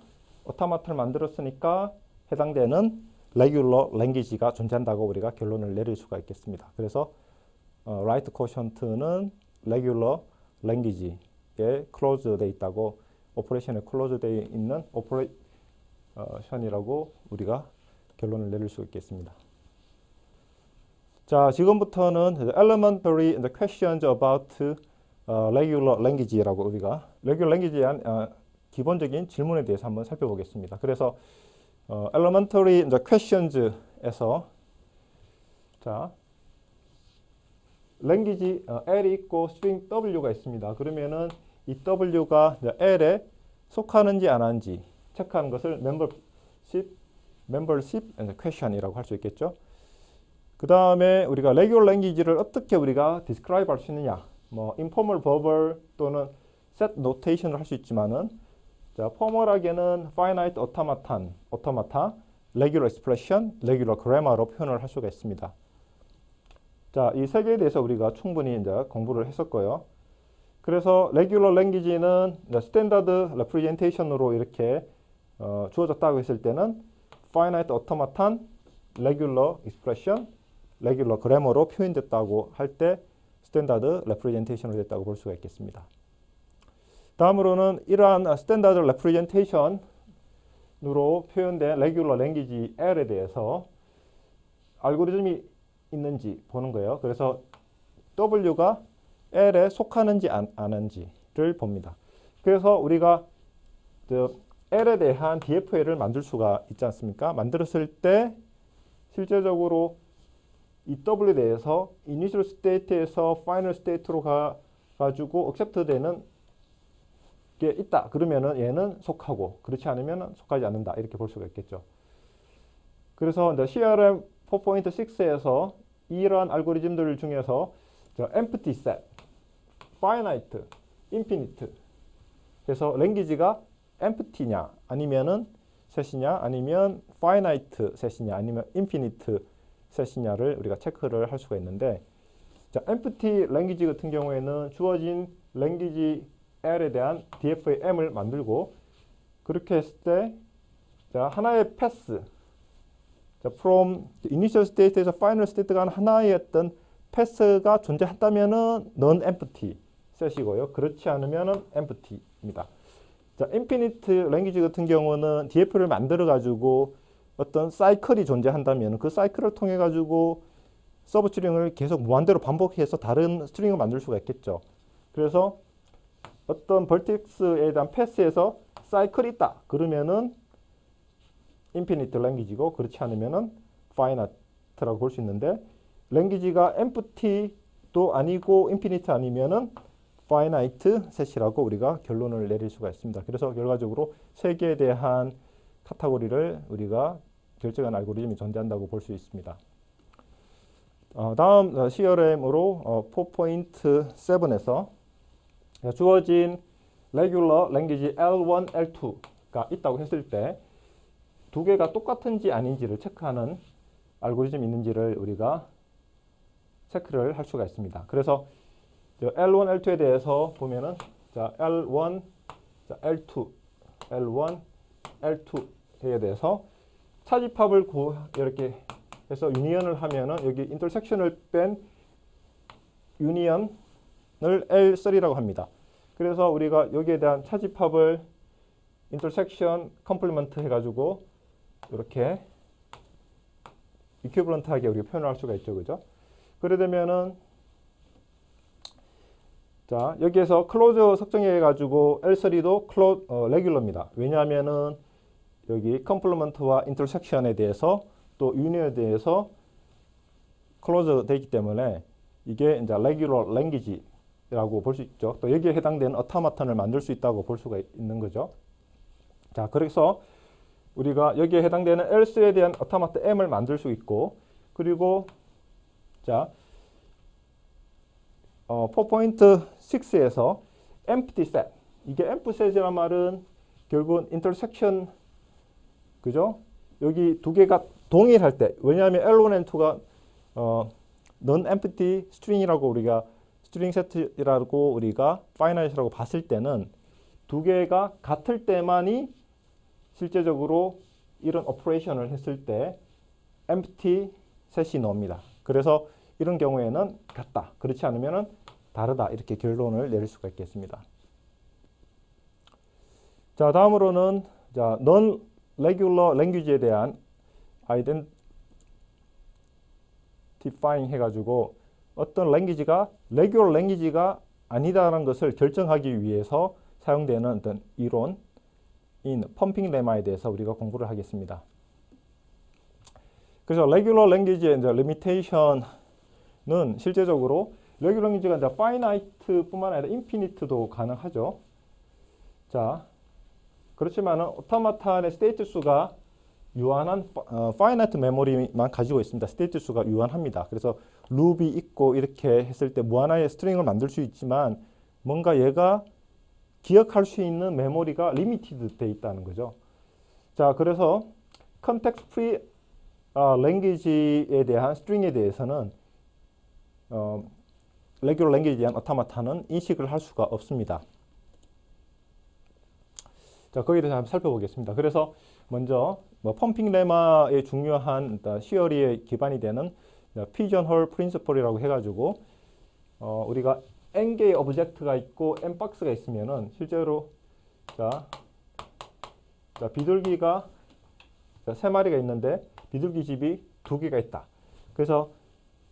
오토마턴을 만들었으니까 해당되는 레귤러 랭귀지가 존재한다고 우리가 결론을 내릴 수가 있겠습니다. 그래서 라이트 코션트는 레귤러 랭귀지에 클로즈 돼 있다고, 오퍼레이션에 클로즈 돼 있는 오퍼레이션이라고 우리가 결론을 내릴 수 있겠습니다. 자, 지금부터는 elementary questions about regular language라고 우리가 regular language에 대한 기본적인 질문에 대해서 한번 살펴보겠습니다. 그래서 elementary questions에서 자, language L이 있고 string W가 있습니다. 그러면은 이 W가 L에 속하는지 안 하는지 체크하는 것을 membership question이라고 할 수 있겠죠. 그 다음에 우리가 regular language를 어떻게 우리가 describe 할 수 있느냐, 뭐 informal verbal 또는 set notation을 할 수 있지만은, 자, formal하게는 finite automaton, automata, regular expression, regular grammar로 표현을 할 수가 있습니다. 자, 이 세 개에 대해서 우리가 충분히 이제 공부를 했었고요. 그래서 regular language는 standard representation으로 이렇게 주어졌다고 했을 때는 finite automaton, regular expression, 레귤러 그래머로 표현됐다고 할 때 스탠다드 레프레젠테이션으로 됐다고 볼 수가 있겠습니다. 다음으로는 이러한 스탠다드 레프레젠테이션으로 표현된 레귤러 랭귀지 L에 대해서 알고리즘이 있는지 보는 거예요. 그래서 W가 L에 속하는지 안 하는지를 봅니다. 그래서 우리가 L에 대한 DFL을 만들 수가 있지 않습니까? 만들었을 때 실제적으로 이 W에 대해서 initial state에서 final state로 가지고 accept 되는 게 있다. 그러면은 얘는 속하고, 그렇지 않으면 속하지 않는다. 이렇게 볼 수가 있겠죠. 그래서 CRM 4.6에서 이러한 알고리즘들 중에서 empty set, finite, infinite. 그래서 랭귀지가 empty냐, 아니면은 set이냐, 아니면 finite set이냐, 아니면 infinite set이냐를 우리가 체크를 할 수가 있는데, 자, empty language 같은 경우에는 주어진 language L에 대한 DFM을 만들고, 그렇게 했을 때 자, 하나의 패스, 자, from initial state에서 final state가 하나의 어떤 패스가 존재한다면은 non-empty set이고요. 그렇지 않으면은 empty입니다. 자, infinite language 같은 경우는 DF를 만들어 가지고 어떤 사이클이 존재한다면 그 사이클을 통해 가지고 서브 스트링을 계속 무한대로 반복해서 다른 스트링을 만들 수가 있겠죠. 그래서 어떤 벌텍스에 대한 패스에서 사이클이 있다. 그러면은 infinite language고, 그렇지 않으면은 finite라고 볼 수 있는데, 랭귀지가 empty도 아니고 infinite 아니면은 finite set이라고 우리가 결론을 내릴 수가 있습니다. 그래서 결과적으로 세 개에 대한 카테고리를 우리가 결정한 알고리즘이 존재한다고 볼 수 있습니다. 다음 CRM으로 4.7에서 주어진 regular language L1, L2가 있다고 했을 때 두 개가 똑같은지 아닌지를 체크하는 알고리즘이 있는지를 우리가 체크를 할 수가 있습니다. 그래서 L1, L2에 대해서 보면은 자, L1, 자, L2, L1, L2에 대해서 차집합을 이렇게 해서 유니언을 하면은 여기 인터섹션을 뺀 유니언을 L3라고 합니다. 그래서 우리가 여기에 대한 차집합을 인터섹션 컴플리먼트 해가지고 이렇게 이퀴벌런트하게 우리가 표현을 할 수가 있죠, 그죠? 그래 되면은 자, 여기에서 클로즈 석정해 가지고 L3도 레귤러입니다. 왜냐하면은 여기 컴플리먼트와 인터섹션에 대해서 또 유니언에 대해서 클로즈 되어 있기 때문에 이게 이제 레귤러 랭귀지라고 볼 수 있죠. 또 여기에 해당되는 오토마턴을 만들 수 있다고 볼 수가 있는 거죠. 자, 그래서 우리가 여기에 해당되는 else에 대한 오토마트 M을 만들 수 있고, 그리고 자 4.6에서 empty set, 이게 empty set이란 말은 결국은 intersection 그죠? 여기 두 개가 동일할 때, 왜냐하면 L1, N2가 non-empty string이라고 우리가 스트링 세트라고 우리가 finite라고 봤을 때는 두 개가 같을 때만이 실제적으로 이런 오퍼레이션을 했을 때 empty 셋이 나옵니다. 그래서 이런 경우에는 같다. 그렇지 않으면 다르다. 이렇게 결론을 내릴 수가 있겠습니다. 자, 다음으로는 자, non-regular language에 대한 identifying 해가지고 어떤 language가 regular language가 아니다라는 것을 결정하기 위해서 사용되는 어떤 이론인 펌핑 레마에 대해서 우리가 공부를 하겠습니다. 그래서 regular language의 이제 limitation은 실제적으로 regular language가 이제 finite뿐만 아니라 infinite도 가능하죠. 자, 그렇지만은 오토마타의 스테이트 수가 유한한 finite 메모리만 가지고 있습니다. 스테이트 수가 유한합니다. 그래서 룹이 있고 이렇게 했을 때 무한하게 스트링을 만들 수 있지만 뭔가 얘가 기억할 수 있는 메모리가 리미티드 돼 있다는 거죠. 자, 그래서 context free language에 대한 스트링에 대해서는 regular language에 대한 오토마타는 인식을 할 수가 없습니다. 자, 거기에 대해서 한번 살펴보겠습니다. 그래서 먼저 펌핑 레마의 중요한 시어리의 기반이 되는 피전홀 프린시플이라고 해가지고 우리가 n개의 오브젝트가 있고 n박스가 있으면은 실제로 자 비둘기가 세 마리가 있는데 비둘기 집이 두 개가 있다. 그래서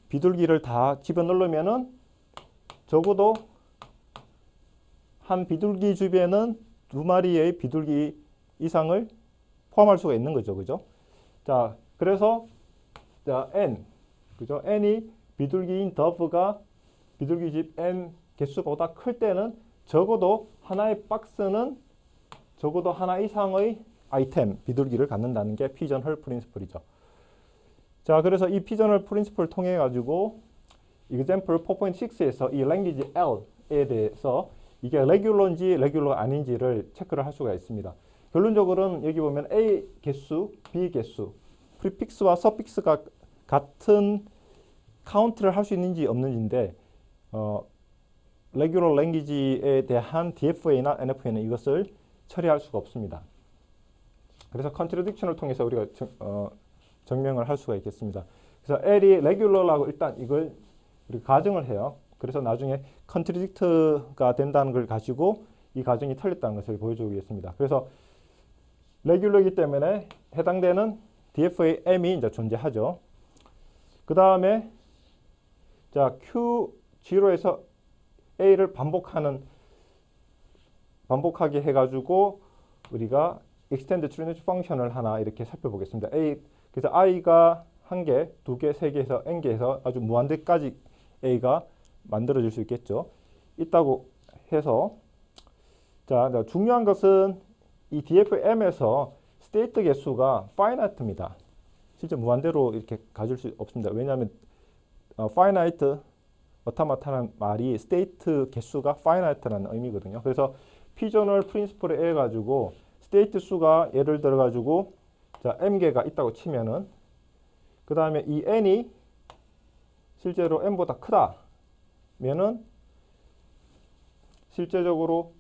비둘기를 다 집어넣으면은 적어도 한 비둘기 집에는 두 마리의 비둘기 이상을 포함할 수가 있는 거죠. 그죠? 자, 그래서 자, n 그죠? n이 비둘기인 더브가 비둘기 집 n 개수보다 클 때는 적어도 하나의 박스는 적어도 하나 이상의 아이템, 비둘기를 갖는다는 게 피전홀 프린시플이죠. 자, 그래서 이 피전홀 프린시플을 통해 가지고 example 4.6에서 이 language L에 대해서 이게 레귤러인지 레귤러 아닌지를 체크를 할 수가 있습니다. 결론적으로는 여기 보면 A 개수, B 개수, 프리픽스와 서픽스가 같은 카운트를 할 수 있는지 없는지인데 레귤러 랭귀지에 대한 DFA나 NFA는 이것을 처리할 수가 없습니다. 그래서 컨트라딕션을 통해서 우리가 증명을 할 수가 있겠습니다. 그래서 L이 레귤러라고 일단 이걸 우리가 가정을 해요. 그래서 나중에 컨트리딕트가 된다는 걸 가지고 이 가정이 틀렸다는 것을 보여주겠습니다. 그래서 레귤러이기 때문에 해당되는 DFA M이 이제 존재하죠. 그 다음에 자 Q0에서 A를 반복하게 해가지고 우리가 extend transition 펑션을 하나 이렇게 살펴보겠습니다. A 그래서 I가 한 개, 두 개, 세 개에서 n 개에서 아주 무한대까지 A가 만들어질 수 있겠죠. 있다고 해서 자 중요한 것은 이 DFM에서 스테이트 개수가 finite입니다. 실제 무한대로 이렇게 가질 수 없습니다. 왜냐하면 finite 오토마타라는 말이 스테이트 개수가 finite라는 의미거든요. 그래서 피전홀 프린시플에 의해 가지고 스테이트 수가 예를 들어 가지고 자 m개가 있다고 치면은 그 다음에 이 n이 실제로 n보다 크다면은 실제적으로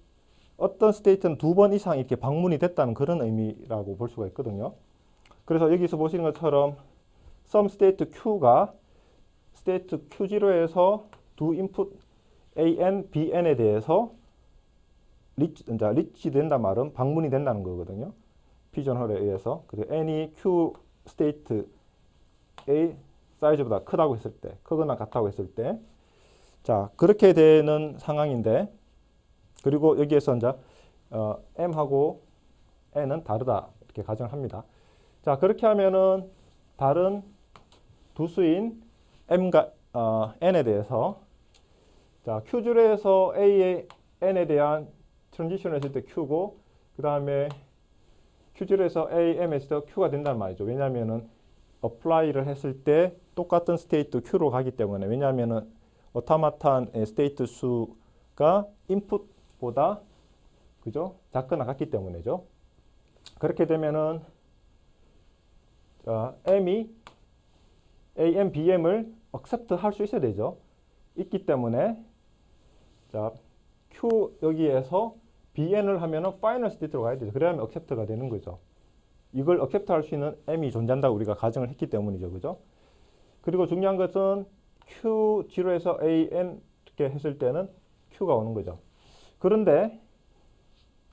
어떤 스테이트는 두 번 이상 이렇게 방문이 됐다는 그런 의미라고 볼 수가 있거든요. 그래서 여기서 보시는 것처럼 some state Q가 state Q0에서 두 input AN, BN에 대해서 리치 된단 말은 방문이 된다는 거거든요. 피전홀에 의해서. 그래서 N이 Q state A 사이즈보다 크다고 했을 때, 크거나 같다고 했을 때, 자 그렇게 되는 상황인데, 그리고 여기에서 이제 M하고 N은 다르다 이렇게 가정합니다. 자 그렇게 하면은 다른 두 수인 M과 N에 대해서 자 Q0에서 A의 N에 대한 트랜지션을 했을 때 Q고 그 다음에 Q0에서 A, M에 있을 때 Q가 된다는 말이죠. 왜냐하면은 apply를 했을 때 똑같은 스테이트 Q로 가기 때문에 왜냐하면은 오토마타의 스테이트 수가 인풋보다 그죠? 작거나 같기 때문이죠. 그렇게 되면은 자, m이 am, bm을 accept 할 수 있어야 되죠. 있기 때문에 자, q 여기에서 bn을 하면은 final state로 가야 되죠. 그래야만 accept가 되는 거죠. 이걸 accept 할 수 있는 m이 존재한다고 우리가 가정을 했기 때문이죠. 그죠? 그리고 중요한 것은 q0에서 an 이렇게 했을 때는 q가 오는 거죠. 그런데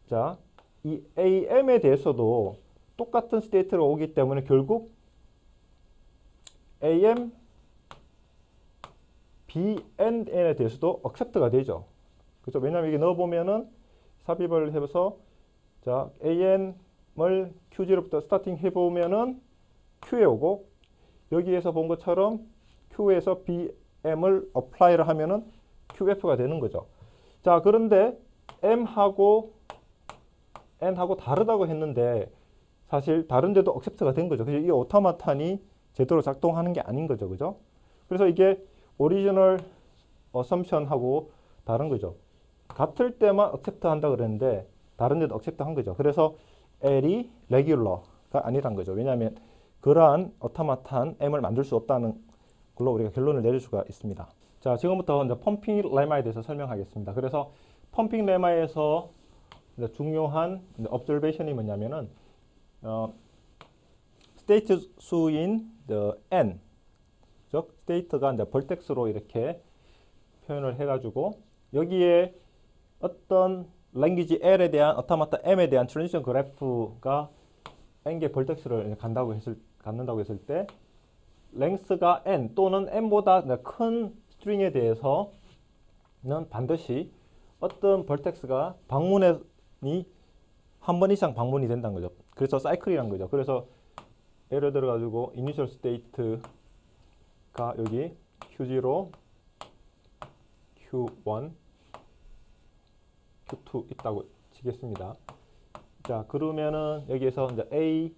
자, 이 am에 대해서도 똑같은 스테이트가 오기 때문에 결국 am, bn에 대해서도 accept가 되죠. 그죠? 왜냐하면 이게 넣어보면은 삽입을 해서 자, am을 q0부터 스타팅 해보면은 q에 오고 여기에서 본 것처럼 q에서 bm을 apply를 하면은 qf가 되는 거죠. 자, 그런데 m하고 n하고 다르다고 했는데 사실 다른데도 accept가 된 거죠. 그래서 이 오토마탄이 제대로 작동하는 게 아닌 거죠. 그죠? 그래서 이게 오리지널 어썸션하고 다른 거죠. 같을 때만 accept 한다 그랬는데 다른 데도 accept 한 거죠. 그래서 L이 regular가 아니란 거죠. 왜냐하면 그러한 오토마탄 M을 만들 수 없다는 걸로 우리가 결론을 내릴 수가 있습니다. 자, 지금부터 이제 펌핑 레마에 대해서 설명하겠습니다. 그래서 펌핑 레마에서 중요한 observation이 뭐냐면은 스테이트 수인 n, 즉 스테이트가 이제 벌텍스로 이렇게 표현을 해가지고 여기에 어떤 랭귀지 L에 대한 오토마타 M에 대한 트랜지션 그래프가 n개 벌텍스를 갖는다고 했을 때 랭스가 n 또는 n보다 큰 스트링에 대해서는 반드시 어떤 벌텍스가 방문이 한 번 이상 방문이 된다는 거죠. 그래서 사이클이란 거죠. 그래서 예를 들어 가지고 이니셜 스테이트가 여기 Q0, Q1, Q2 있다고 치겠습니다. 자, 그러면은 여기에서 이제 A,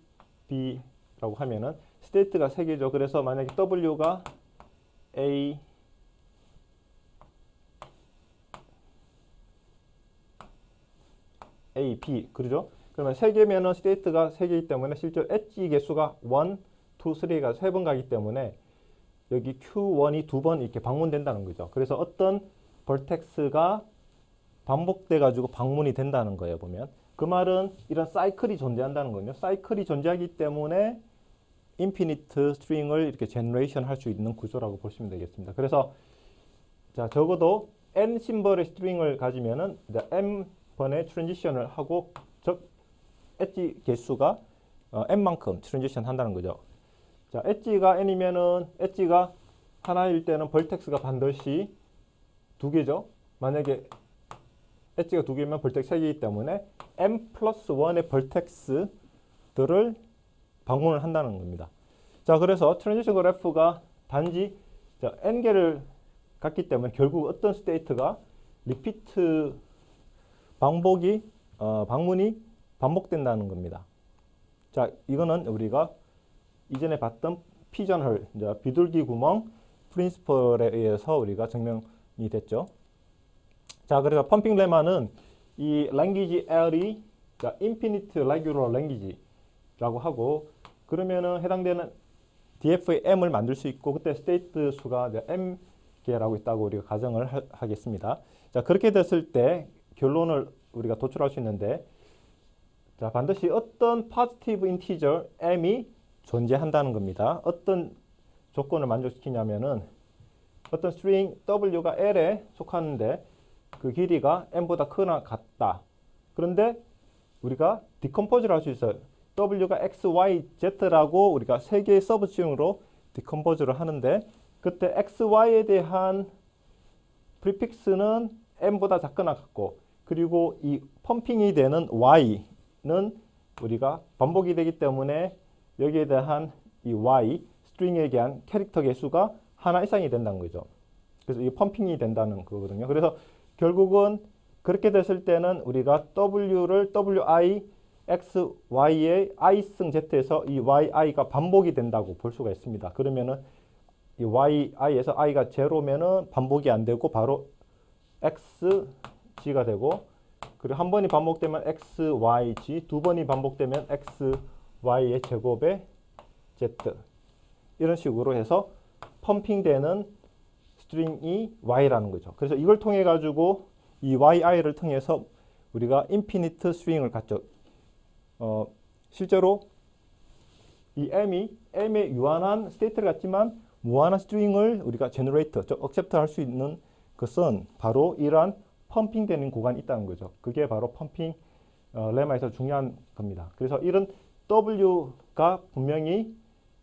B라고 하면은 스테이트가 3개죠. 그래서 만약에 W가 A, B, 그러죠? 그러면 3개면은 스테이트가 3개이기 때문에 실제로 엣지 개수가 1, 2, 3가 3번 가기 때문에 여기 Q1이 2번 이렇게 방문된다는 거죠. 그래서 어떤 벌텍스가 반복돼 가지고 방문이 된다는 거예요. 보면 그 말은 이런 사이클이 존재한다는 거예요. 사이클이 존재하기 때문에 인피니트 스트링을 이렇게 제너레이션 할 수 있는 구조라고 보시면 되겠습니다. 그래서 자, 적어도 n 심벌의 스트링을 가지면은 m 번의 트랜지션을 하고 즉 엣지 개수가 n만큼 트랜지션 한다는 거죠. 자, 엣지가 n이면은 엣지가 하나일 때는 벌텍스가 반드시 2개죠. 만약에 엣지가 2개면 벌텍스 3개이기 때문에 m 플러스 1의 벌텍스들을 방문을 한다는 겁니다. 자, 그래서 트랜지션 그래프가 단지 자, n개를 갖기 때문에 결국 어떤 스테이트가 리피트 방문이 반복된다는 겁니다. 자, 이거는 우리가 이전에 봤던 피전홀, 비둘기 구멍 프린시플에 의해서 우리가 증명이 됐죠. 자, 그래서 펌핑 레마는 이 랭귀지 L이 인피니트 레귤러 랭귀지라고 하고 그러면은 해당되는 DF의 M을 만들 수 있고 그때 스테이트 수가 M 개라고 있다고 우리가 가정을 하겠습니다. 자, 그렇게 됐을 때 결론을 우리가 도출할 수 있는데 자, 반드시 어떤 포지티브 인티저 m이 존재한다는 겁니다. 어떤 조건을 만족시키냐면은 어떤 스트링 w가 l에 속하는데 그 길이가 m보다 크거나 같다. 그런데 우리가 디컴포즈를 할 수 있어요. w가 x, y, z라고 우리가 3개의 서브 스트링으로 디컴포즈를 하는데 그때 x, y에 대한 프리픽스는 m보다 작거나 같고 그리고 이 펌핑이 되는 y는 우리가 반복이 되기 때문에 여기에 대한 이 y 스트링에 대한 캐릭터 개수가 하나 이상이 된다는 거죠. 그래서 이 펌핑이 된다는 거거든요. 그래서 결국은 그렇게 됐을 때는 우리가 w를 wi, x, y의 i승 z에서 이 yi가 반복이 된다고 볼 수가 있습니다. 그러면은 이 yi에서 i가 0면은 반복이 안 되고 바로 xg가 되고 그리고 한 번이 반복되면 xyg, 두 번이 반복되면 xy의 제곱의 Z 이런 식으로 해서 펌핑되는 스트링이 Y라는 거죠. 그래서 이걸 통해 가지고 이 YI를 통해서 우리가 인피니트 스트링을 갖죠. 실제로 이 M의 유한한 스테이트를 갖지만 무한한 스트링을 우리가 제너레이터, 억셉트 할 수 있는 것은 바로 이러한 펌핑되는 구간이 있다는 거죠. 그게 바로 펌핑 레마에서 중요한 겁니다. 그래서 이런 W가 분명히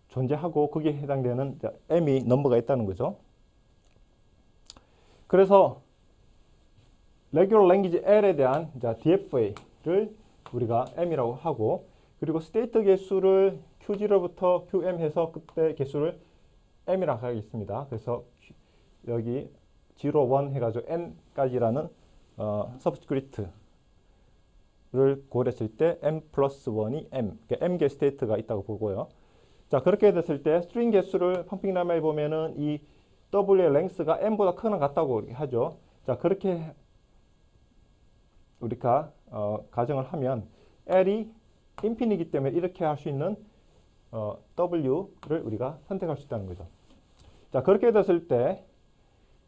존재하고 거기에 해당되는 M이 넘버가 있다는 거죠. 그래서 Regular Language L에 대한 DFA를 우리가 M이라고 하고, 그리고 스테이트 개수를 Q0부터 QM 해서 그때 개수를 M이라고 하겠습니다. 그래서 여기 0, 1 해가지고 N까지라는 서브스크립트를 고려했을 때 M 플러스 1이 M, 그러니까 M개 스테이트가 있다고 보고요. 자, 그렇게 됐을 때 스트링 개수를 펌핑 레마에 보면은 이 W의 랭스가 M보다 크거나 같다고 하죠. 자, 그렇게 우리가 가정을 하면 L이 인피니기 때문에 이렇게 할 수 있는 W를 우리가 선택할 수 있다는 거죠. 자, 그렇게 됐을 때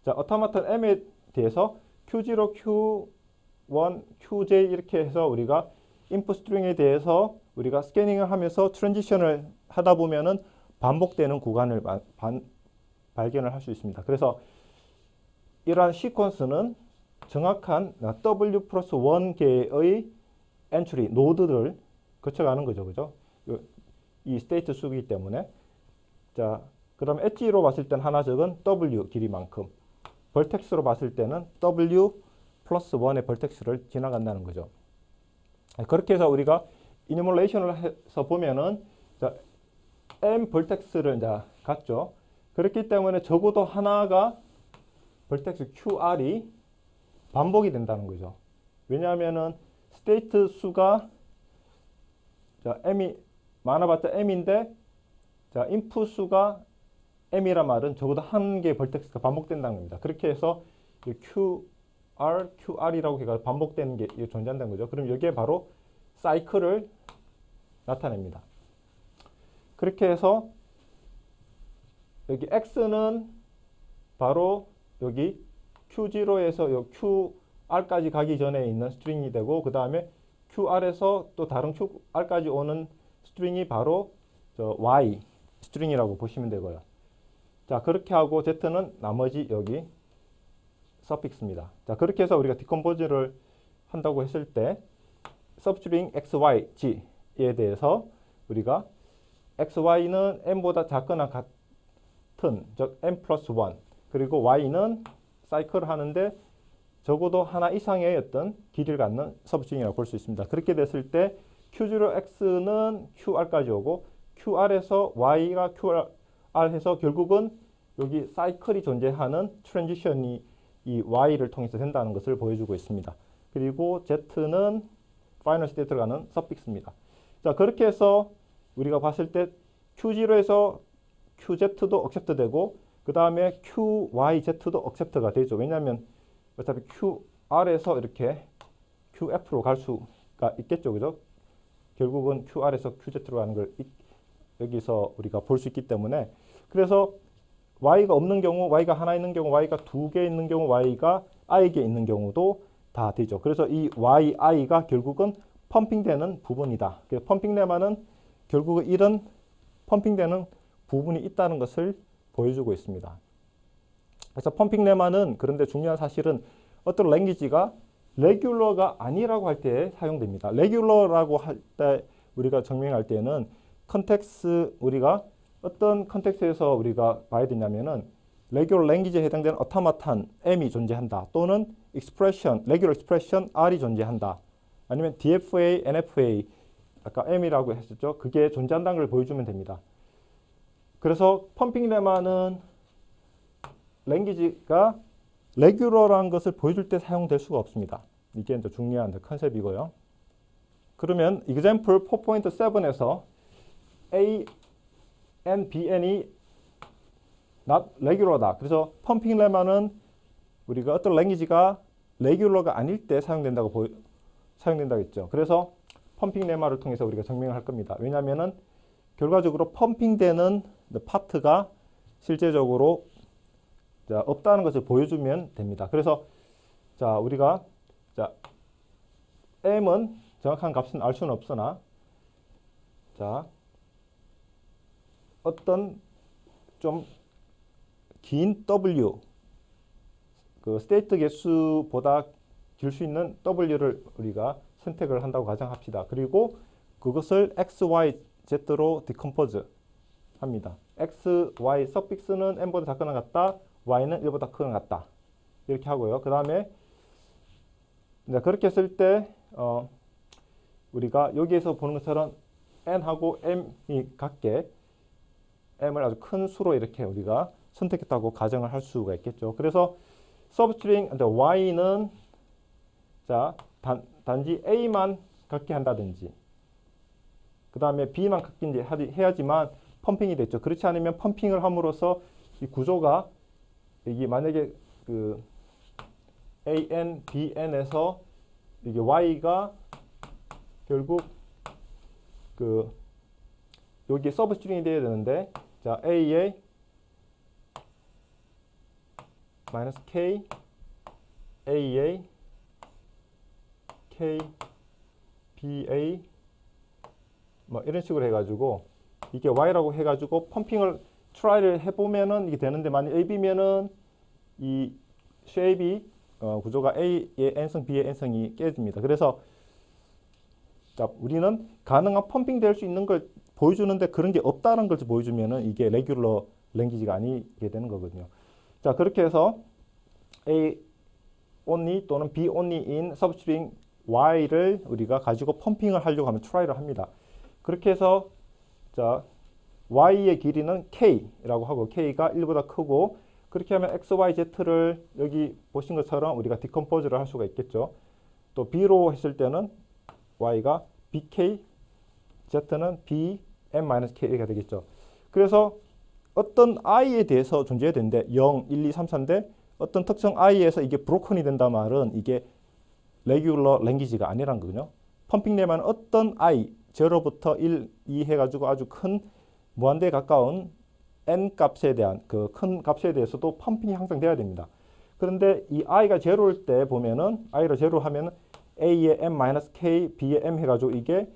자, 어타마턴 M에 대해서 Q0, Q1, QJ 이렇게 해서 우리가 인풋 스트링에 대해서 우리가 스캐닝을 하면서 트랜지션을 하다 보면은 반복되는 구간을 발견을 할 수 있습니다. 그래서 이러한 시퀀스는 정확한 W 플러스 1개의 엔트리, 노드를 거쳐가는 거죠. 그죠? 이 스테이트 수이기 때문에. 자, 그럼 엣지로 봤을 때는 하나 적은 W 길이만큼, 벌텍스로 봤을 때는 W 플러스 1의 벌텍스를 지나간다는 거죠. 그렇게 해서 우리가 이니멀레이션을 해서 보면은 자, M 벌텍스를 이제 갖죠. 그렇기 때문에 적어도 하나가 벌텍스 QR이 반복이 된다는 거죠. 왜냐하면은 스테이트 수가 자, M이 많아봤자 M인데 자, 인풋 수가 M이란 말은 적어도 한 개의 벌텍스가 반복된다는 겁니다. 그렇게 해서 QR이라고 해서 반복되는 게 존재한다는 거죠. 그럼 여기에 바로 사이클을 나타냅니다. 그렇게 해서 여기 X는 바로 여기 Q0에서 QR까지 가기 전에 있는 스트링이 되고, 그 다음에 QR에서 또 다른 QR까지 오는 스트링이 바로 Y 스트링이라고 보시면 되고요. 자, 그렇게 하고 Z는 나머지 여기 서픽스입니다. 자, 그렇게 해서 우리가 디컴포즈를 한다고 했을 때 서브스트링 XY, G에 대해서 우리가 XY는 M보다 작거나 같은, 즉 M 플러스 1, 그리고 Y는 사이클을 하는데 적어도 하나 이상의 어떤 길이를 갖는 서브스트링이라고 볼 수 있습니다. 그렇게 됐을 때 Q0X는 QR까지 오고 QR에서 Y가 QR 해서 결국은 여기 사이클이 존재하는 트랜지션이 이 Y를 통해서 된다는 것을 보여주고 있습니다. 그리고 Z는 파이널 스테이트로 가는 서픽스입니다. 자, 그렇게 해서 우리가 봤을 때 Q0에서 QZ도 억셉트 되고, 그 다음에 QYZ도 억셉트가 되죠. 왜냐하면 어차피 QR에서 이렇게 QF로 갈 수가 있겠죠. 그죠? 결국은 QR에서 QZ로 가는 걸 여기서 우리가 볼 수 있기 때문에, 그래서 Y가 없는 경우, Y가 하나 있는 경우, Y가 두 개 있는 경우, Y가 I개 있는 경우도 다 되죠. 그래서 이 YI가 결국은 펌핑되는 부분이다. 그래서 펌핑 레마는 결국은 이런 펌핑되는 부분이 있다는 것을 보여주고 있습니다. 그래서 펌핑 레마는 그런데 중요한 사실은 어떤 랭귀지가 레귤러가 아니라고 할 때 사용됩니다. 레귤러라고 할 때 우리가 증명할 때는 컨텍스트, 우리가 어떤 컨텍스트에서 우리가 봐야 되냐면은 레귤러 랭귀지에 해당되는 어타마탄 M이 존재한다, 또는 expression, 레귤러 expression R이 존재한다, 아니면 DFA, NFA, 아까 M이라고 했었죠. 그게 존재한다는 걸 보여주면 됩니다. 그래서 펌핑 레마는 랭귀지가 레귤러라는 것을 보여줄 때 사용될 수가 없습니다. 이게 이제 중요한 컨셉이고요. 그러면 example 4.7에서 A, N, B, N이 not regular다. 그래서 펌핑 레마는 우리가 어떤 랭귀지가 레귤러가 아닐 때 사용된다고 했죠. 그래서 펌핑 레마를 통해서 우리가 증명을 할 겁니다. 왜냐하면은 결과적으로 펌핑되는 파트가 실제적으로 자, 없다는 것을 보여주면 됩니다. 그래서 자, 우리가 자, m은 정확한 값은 알 수는 없으나 자, 어떤 좀 긴 w 그 스테이트 개수보다 길 수 있는 w를 우리가 선택을 한다고 가정합시다. 그리고 그것을 x, y, z로 디컴포즈 합니다. x, y 서픽스는 m보다 작거나 같다. y는 1보다 크거나 같다. 이렇게 하고요. 그 다음에 그렇게 했을 때 우리가 여기에서 보는 것처럼 n하고 m이 같게 m을 아주 큰 수로 이렇게 우리가 선택했다고 가정을 할 수가 있겠죠. 그래서 서브스트링 y는 자 단지 a만 갖게 한다든지 그 다음에 b만 갖게 해야지만 펌핑이 됐죠. 그렇지 않으면 펌핑을 함으로써 이 구조가 이게 만약에 그 an, bn에서 이게 y가 결국 그 여기 서브스트링이 돼야 되는데 자 a에 마이너스 k a에 k ba 뭐 이런 식으로 해가지고 이게 y라고 해가지고 펌핑을 트라이를 해보면은 이게 되는데 만약 ab면은 이 쉐입이 구조가 a의 n성 b의 n성이 깨집니다. 그래서 자, 우리는 가능한 펌핑 될 수 있는 걸 보여주는데 그런 게 없다는 걸 보여주면은 이게 레귤러 랭귀지가 아니게 되는 거거든요. 자, 그렇게 해서 A only 또는 B only인 substring Y를 우리가 가지고 펌핑을 하려고 하면 try를 합니다. 그렇게 해서 자, Y의 길이는 K라고 하고 K가 1보다 크고 그렇게 하면 X, Y, Z를 여기 보신 것처럼 우리가 디컴포즈를 할 수가 있겠죠. 또 B로 했을 때는 Y가 BK, Z는 BM-K가 되겠죠. 그래서 어떤 i에 대해서 존재해야 되는데 0, 1, 2, 3, 4인데 어떤 특정 i에서 이게 브로큰이 된다 말은 이게 레귤러 랭귀지가 아니란 거거든요. 펌핑 내면 어떤 i, 0부터 1, 2 해가지고 아주 큰 무한대에 가까운 n 값에 대한 그 큰 값에 대해서도 펌핑이 항상 돼야 됩니다. 그런데 이 i가 0일 때 보면은 i를 0로 하면 a의 m-k, b의 m 해가지고 이게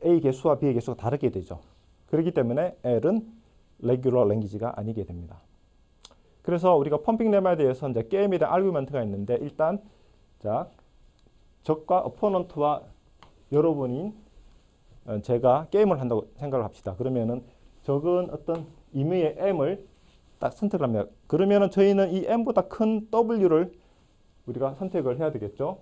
a 개수와 b의 개수가 다르게 되죠. 그렇기 때문에 L은 레귤러 랭귀지가 아니게 됩니다. 그래서 우리가 펌핑 렘마에 대해서 이제 게임에 대한 아규먼트가 있는데 일단 자 적과 어포넌트와 여러분인 제가 게임을 한다고 생각을 합시다. 그러면은 적은 어떤 임의의 m을 딱 선택을 합니다. 그러면은 저희는 이 m보다 큰 w를 우리가 선택을 해야 되겠죠.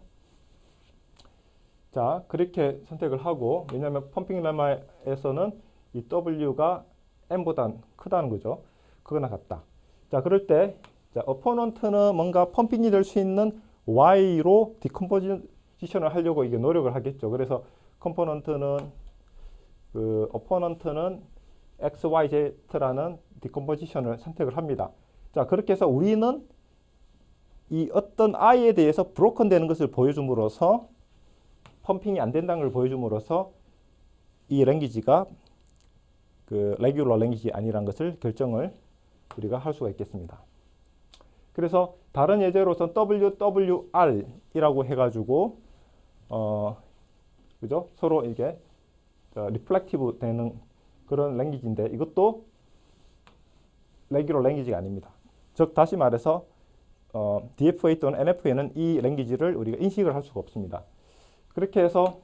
자, 그렇게 선택을 하고 왜냐하면 펌핑 렘마에서는 이 w가 m보다 크다는 거죠. 그거나 같다. 자, 그럴 때 자, 어포넌트는 뭔가 펌핑이 될 수 있는 y로 디컴포지션을 하려고 이게 노력을 하겠죠. 그래서 컴포넌트는 그 어포넌트는 x, y, z라는 디컴포지션을 선택을 합니다. 자, 그렇게 해서 우리는 이 어떤 i에 대해서 브로큰 되는 것을 보여줌으로써 펌핑이 안 된다는 걸 보여줌으로써 이 랭귀지가 그 레귤러 랭귀지 아니라는 것을 결정을 우리가 할 수가 있겠습니다. 그래서 다른 예제로서는 WWR이라고 해가지고 그죠? 서로 이게 리플렉티브 되는 그런 랭귀지인데 이것도 레귤러 랭귀지가 아닙니다. 즉 다시 말해서 DFA 또는 NFA는 이 랭귀지를 우리가 인식을 할 수가 없습니다. 그렇게 해서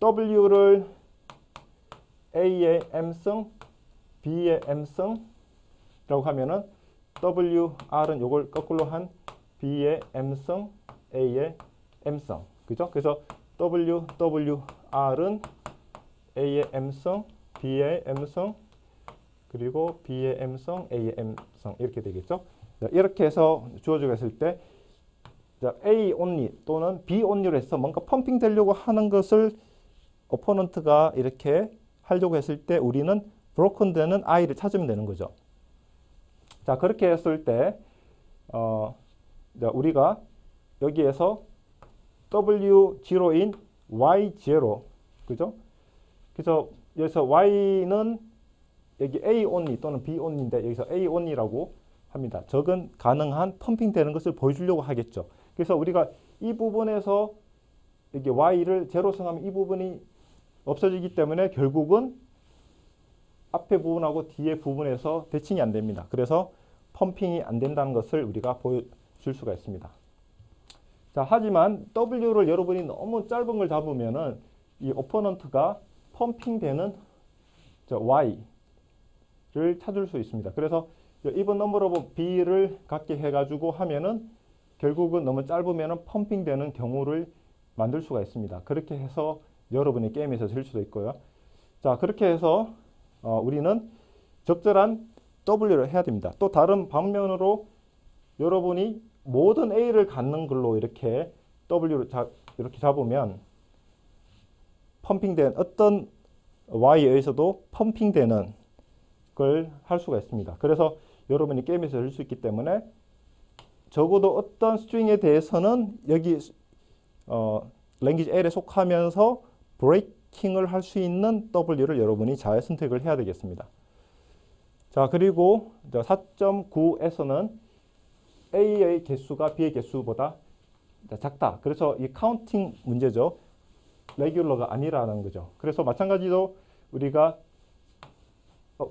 W를 A의 M성, B의 M성이라고 하면은 WR은 요걸 거꾸로 한 B의 M성, A의 M성. 그죠? 그래서 WWR은 A의 M성, B의 M성, 그리고 B의 M성, A의 M성 이렇게 되겠죠? 이렇게 해서 주어지고 했을 때 A only 또는 B only로 해서 뭔가 펌핑 되려고 하는 것을 어포넌트가 이렇게 하려고 했을 때 우리는 브로큰 되는 i를 찾으면 되는 거죠. 자, 그렇게 했을 때 우리가 여기에서 W0인 Y0 그죠? 그래서 여기서 Y는 여기 A only 또는 B only인데 여기서 A only라고 합니다. 적은 가능한 펌핑되는 것을 보여주려고 하겠죠. 그래서 우리가 이 부분에서 이게 Y를 제로성하면 이 부분이 없어지기 때문에 결국은 앞에 부분하고 뒤에 부분에서 대칭이 안 됩니다. 그래서 펌핑이 안 된다는 것을 우리가 보여줄 수가 있습니다. 자, 하지만 W를 여러분이 너무 짧은 걸 잡으면은 이 오퍼넌트가 펌핑되는 Y를 찾을 수 있습니다. 그래서 even number of B를 갖게 해가지고 하면은 결국은 너무 짧으면은 펌핑되는 경우를 만들 수가 있습니다. 그렇게 해서 여러분이 게임에서 질 수도 있고요. 자, 그렇게 해서 우리는 적절한 W를 해야 됩니다. 또 다른 반면으로 여러분이 모든 A를 갖는 걸로 이렇게 W를 이렇게 잡으면 펌핑된 어떤 Y에 의해서도 펌핑되는 걸 할 수가 있습니다. 그래서 여러분이 게임에서 질 수 있기 때문에 적어도 어떤 스트링에 대해서는 여기 랭귀지 L에 속하면서 브레이킹을 할 수 있는 W를 여러분이 잘 선택을 해야 되겠습니다. 자, 그리고 4.9에서는 A의 개수가 B의 개수보다 작다. 그래서 이 카운팅 문제죠. 레귤러가 아니라는 거죠. 그래서 마찬가지로 우리가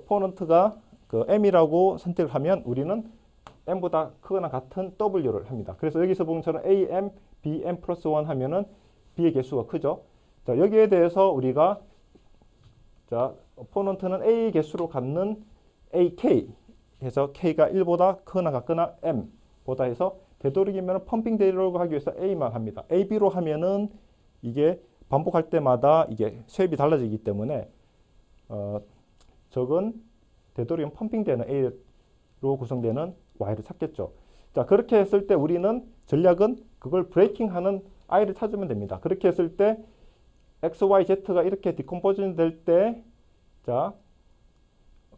포넌트가 그 M이라고 선택을 하면 우리는 M보다 크거나 같은 W를 합니다. 그래서 여기서 보면 저는 AM, BM 플러스 1 하면은 B의 개수가 크죠. 자, 여기에 대해서 우리가 포넌트는 A 개수로 갖는 AK 해서 K가 1보다 크거나 같거나 M보다 해서 되도록이면 펌핑 되려고 하기 위해서 A만 합니다. AB로 하면은 이게 반복할 때마다 이게 쉐입이 달라지기 때문에 적은 되도록이면 펌핑되는 A로 구성되는 Y를 찾겠죠. 자, 그렇게 했을 때 우리는 전략은 그걸 브레이킹하는 I를 찾으면 됩니다. 그렇게 했을 때 X, Y, Z가 이렇게 디컴포지션 될 때, 자,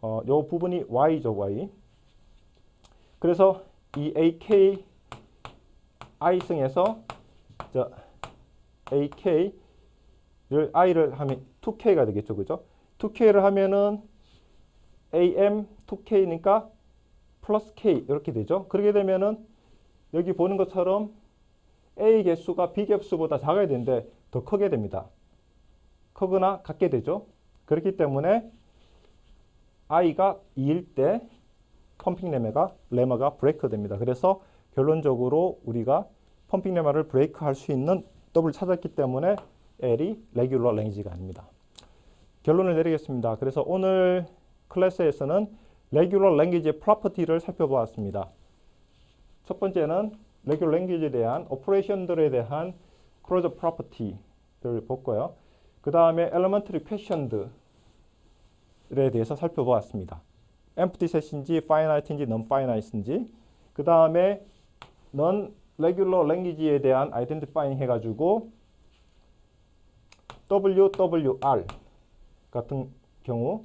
요 부분이 Y죠, Y. 그래서 이 AK I승에서 AK를 I를 하면 2K가 되겠죠, 그죠? 2K를 하면은 AM 2K니까 플러스 K 이렇게 되죠. 그렇게 되면은 여기 보는 것처럼 A 개수가 B 개수보다 작아야 되는데 더 크게 됩니다. 크거나 같게 되죠. 그렇기 때문에 I가 2일 때 펌핑 레머가 브레이크 됩니다. 그래서 결론적으로 우리가 펌핑 레머를 브레이크 할 수 있는 W를 찾았기 때문에 L이 레귤러 랭귀지가 아닙니다. 결론을 내리겠습니다. 그래서 오늘 클래스에서는 레귤러 랭귀지의 프로퍼티를 살펴보았습니다. 첫 번째는 레귤러 랭귀지에 대한 오퍼레이션들에 대한 클로저 프로퍼티를 봤고요. 그 다음에 elementary question들에 대해서 살펴보았습니다. empty set인지 finite인지 non-finite인지, 그 다음에 non-regular language에 대한 identifying 해가지고 WWR 같은 경우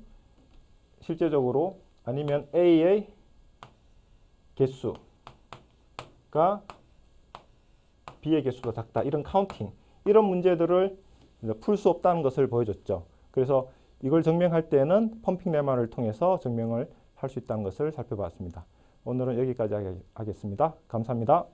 실제적으로 아니면 A의 개수가 B의 개수가 작다, 이런 카운팅, 이런 문제들을 풀 수 없다는 것을 보여줬죠. 그래서 이걸 증명할 때는 펌핑 레머를 통해서 증명을 할 수 있다는 것을 살펴봤습니다. 오늘은 여기까지 하겠습니다. 감사합니다.